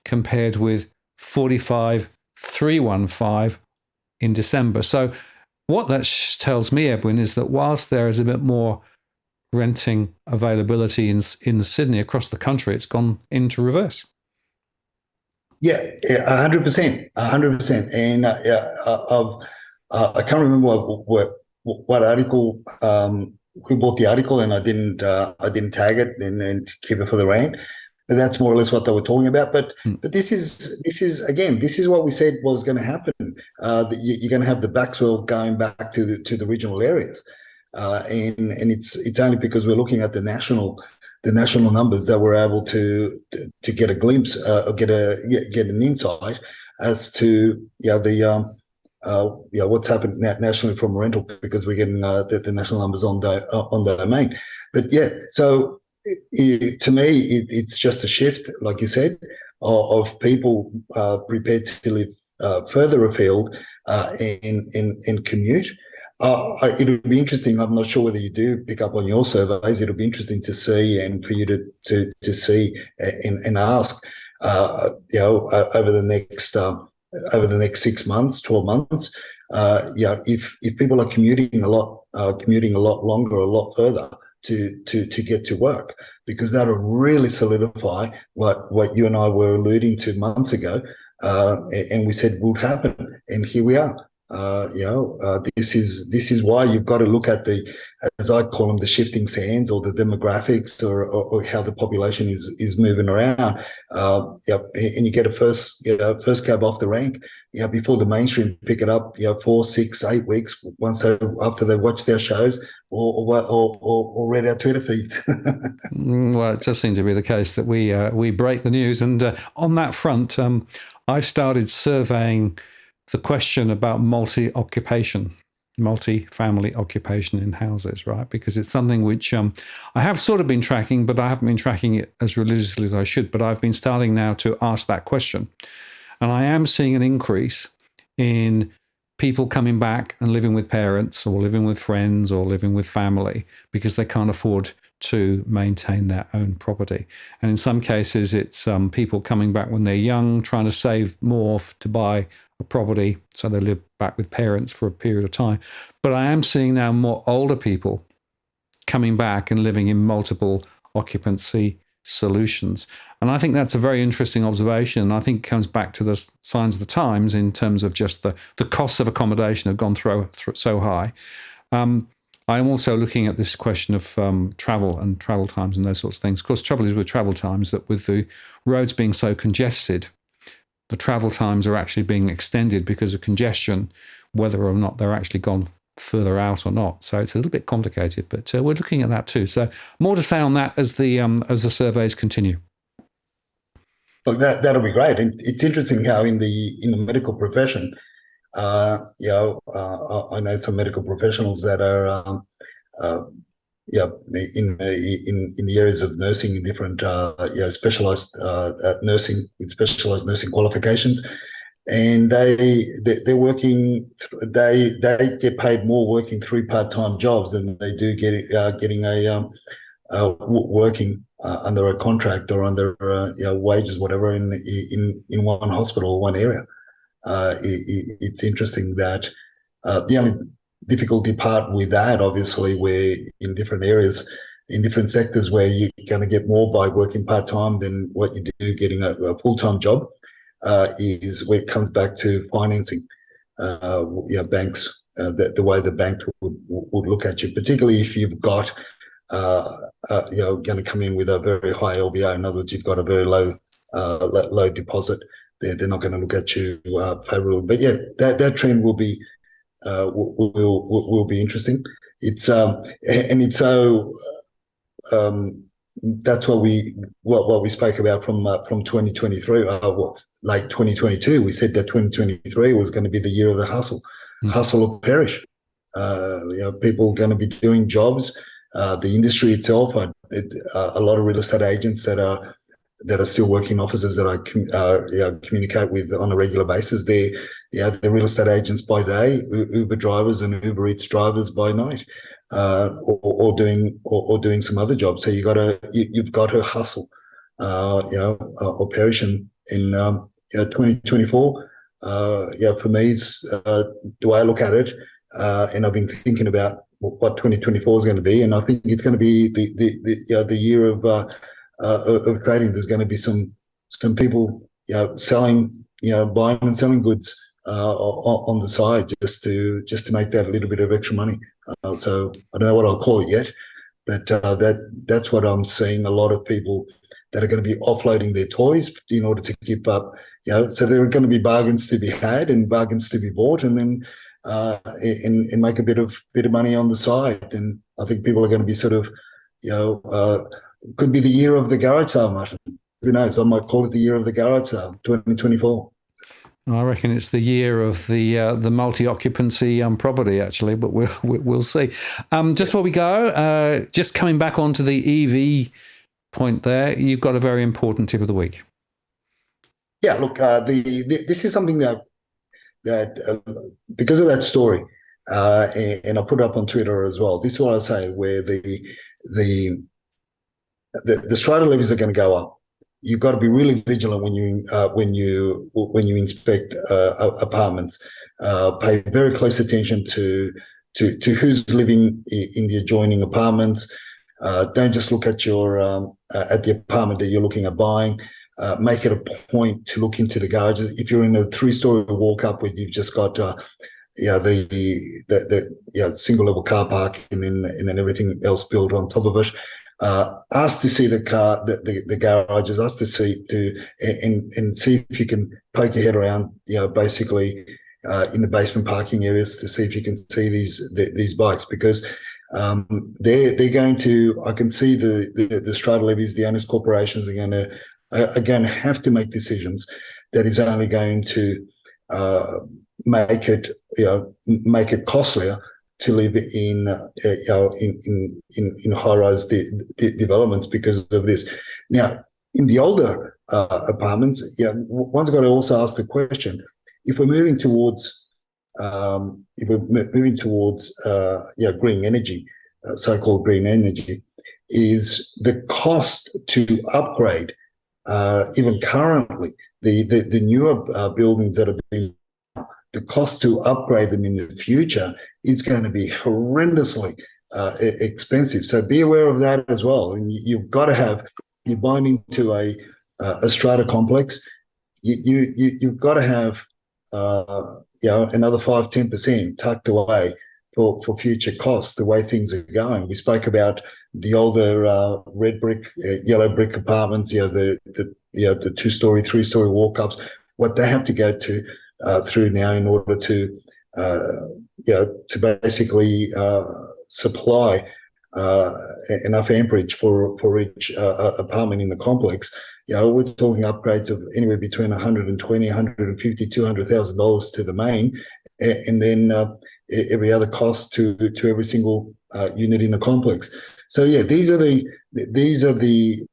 compared with 45,315 in December. So what that tells me, Edwin, is that whilst there is a bit more renting availability in Sydney across the country, it's gone into reverse. Yeah, 100%, 100%. And I can't remember what article, who bought the article, and I didn't tag it and keep it for the rant. But that's more or less what they were talking about. But this is again, this is what we said was going to happen. You're going to have the backswell going back to the regional areas, and it's only because we're looking at the national numbers that we're able to get a glimpse or get an insight as to what's happened nationally from rental, because we're getting the national numbers on the domain. But yeah, so to me, it's just a shift, like you said, of people prepared to live further afield and commute. It'll be interesting. I'm not sure whether you do pick up on your surveys. It'll be interesting to see, and for you to see and ask, over the next 6 months, 12 months, if people are commuting a lot longer, a lot further to get to work, because that'll really solidify what you and I were alluding to months ago, and we said would happen, and here we are. This is why you've got to look at as I call them, the shifting sands, or the demographics, or how the population is moving around. And you get a first cab off the rank, before the mainstream pick it up, 4, 6, 8 weeks after they watch their shows or read our Twitter feeds. Well, it does seem to be the case that we break the news, and on that front, I've started surveying the question about multi-family occupation in houses, right? Because it's something which I have sort of been tracking, but I haven't been tracking it as religiously as I should. But I've been starting now to ask that question. And I am seeing an increase in people coming back and living with parents, or living with friends, or living with family, because they can't afford to maintain their own property. And in some cases, it's people coming back when they're young, trying to save more to buy a property, so they live back with parents for a period of time. But I am seeing now more older people coming back and living in multiple occupancy solutions. And I think that's a very interesting observation. And I think it comes back to the signs of the times in terms of just the costs of accommodation have gone through so high. I'm also looking at this question of travel and travel times and those sorts of things. Of course, the trouble is with travel times that with the roads being so congested, the travel times are actually being extended because of congestion, whether or not they're actually gone further out or not. So it's a little bit complicated, but we're looking at that too. So more to say on that as the surveys continue. Look, that'll be great. And it's interesting how in the medical profession, I know some medical professionals that are in the areas of nursing, in different specialized nursing, with specialized nursing qualifications, and they're working. They get paid more working 3 part-time jobs than they do getting working under a contract or under wages, whatever, in one hospital or one area. It's interesting that the only difficulty part with that, obviously, where in different areas, in different sectors, where you're going to get more by working part-time than what you do getting a full-time job, is where it comes back to financing. Banks, the way the bank would look at you, particularly if you've got going to come in with a very high LVR. In other words, you've got a very low deposit. They're not going to look at you favorably. But yeah, that trend will be interesting. It's and it's so that's what we spoke about from 2023, late 2022. We said that 2023 was going to be the year of the hustle, hustle or perish. People are going to be doing jobs. The industry itself, a lot of real estate agents that are still working offices that I communicate with on a regular basis. They're real estate agents by day, Uber drivers and Uber Eats drivers by night, or doing some other jobs. So you've got to hustle, or perish in 2024. For me, the way I look at it, and I've been thinking about what 2024 is going to be, and I think it's going to be the year of trading. There's going to be some people selling, buying and selling goods on the side just to make that a little bit of extra money. So I don't know what I'll call it yet, but that's what I'm seeing. A lot of people that are going to be offloading their toys in order to keep up. So there are going to be bargains to be had and bargains to be bought, and then and make a bit of money on the side. And I think people are going to be sort of, could be the year of the garage sale, Martin. Who knows? I might call it the year of the garage sale, 2024. I reckon it's the year of the multi-occupancy property, actually, but we'll see. Just before we go, just coming back onto the EV point there, you've got a very important tip of the week. Yeah, look, this is something that because of that story, and I put it up on Twitter as well. This is what I say, where the strata levies are going to go up. You've got to be really vigilant when you inspect apartments. Pay very close attention to who's living in the adjoining apartments. Don't just look at at the apartment that you're looking at buying. Make it a point to look into the garages. If you're in a 3-story walk up where you've just got the single level car park and then everything else built on top of it. Ask to see the garages. Ask to see and see if you can poke your head around. Basically in the basement parking areas to see if you can see these bikes, because they're going to. I can see the strata levies, the owners' corporations are going to have to make decisions that is only going to make it costlier to live in high-rise developments because of this. Now, in the older apartments, one's got to also ask the question: if we're moving towards green energy, so-called green energy, is the cost to upgrade, even currently, the newer buildings that have been, the cost to upgrade them in the future is going to be horrendously expensive. So be aware of that as well. And you've got to have, you're buying into a strata complex, you've got to have another 5-10% tucked away for future costs, the way things are going. We spoke about the older red brick, yellow brick apartments, the 2-story, 3-story walk-ups, what they have to go through now in order to basically supply enough amperage for each apartment in the complex. We're talking upgrades of anywhere between $120,000, $150,000, $200,000 to the main, and then every other cost to every single unit in the complex. So these are the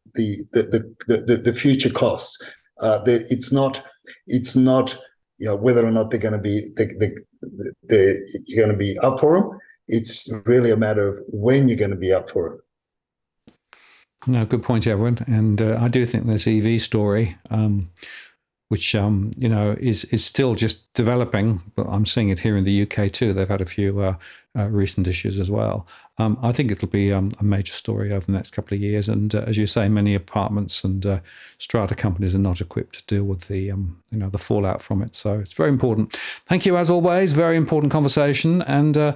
future costs. It's not whether or not they're going to be you're going to be up for them. It's really a matter of when you're going to be up for it. No, good point, Edwin. And I do think this EV story, which is still just developing, but I'm seeing it here in the UK too. They've had a few recent issues as well. I think it'll be a major story over the next couple of years. And as you say, many apartments and strata companies are not equipped to deal with the fallout from it. So it's very important. Thank you, as always. Very important conversation. And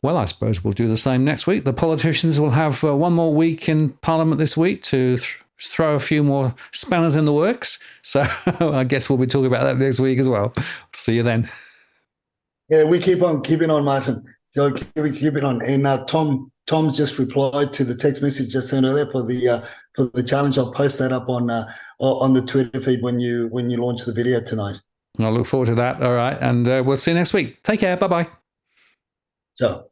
well, I suppose we'll do the same next week. The politicians will have one more week in Parliament this week to throw a few more spanners in the works. So I guess we'll be talking about that next week as well. See you then. Yeah, we keep on keeping on, Martin. So keep it on. And Tom's just replied to the text message just sent earlier for the challenge. I'll post that up on the Twitter feed when you launch the video tonight. I look forward to that. All right, and we'll see you next week. Take care. Bye-bye. Ciao.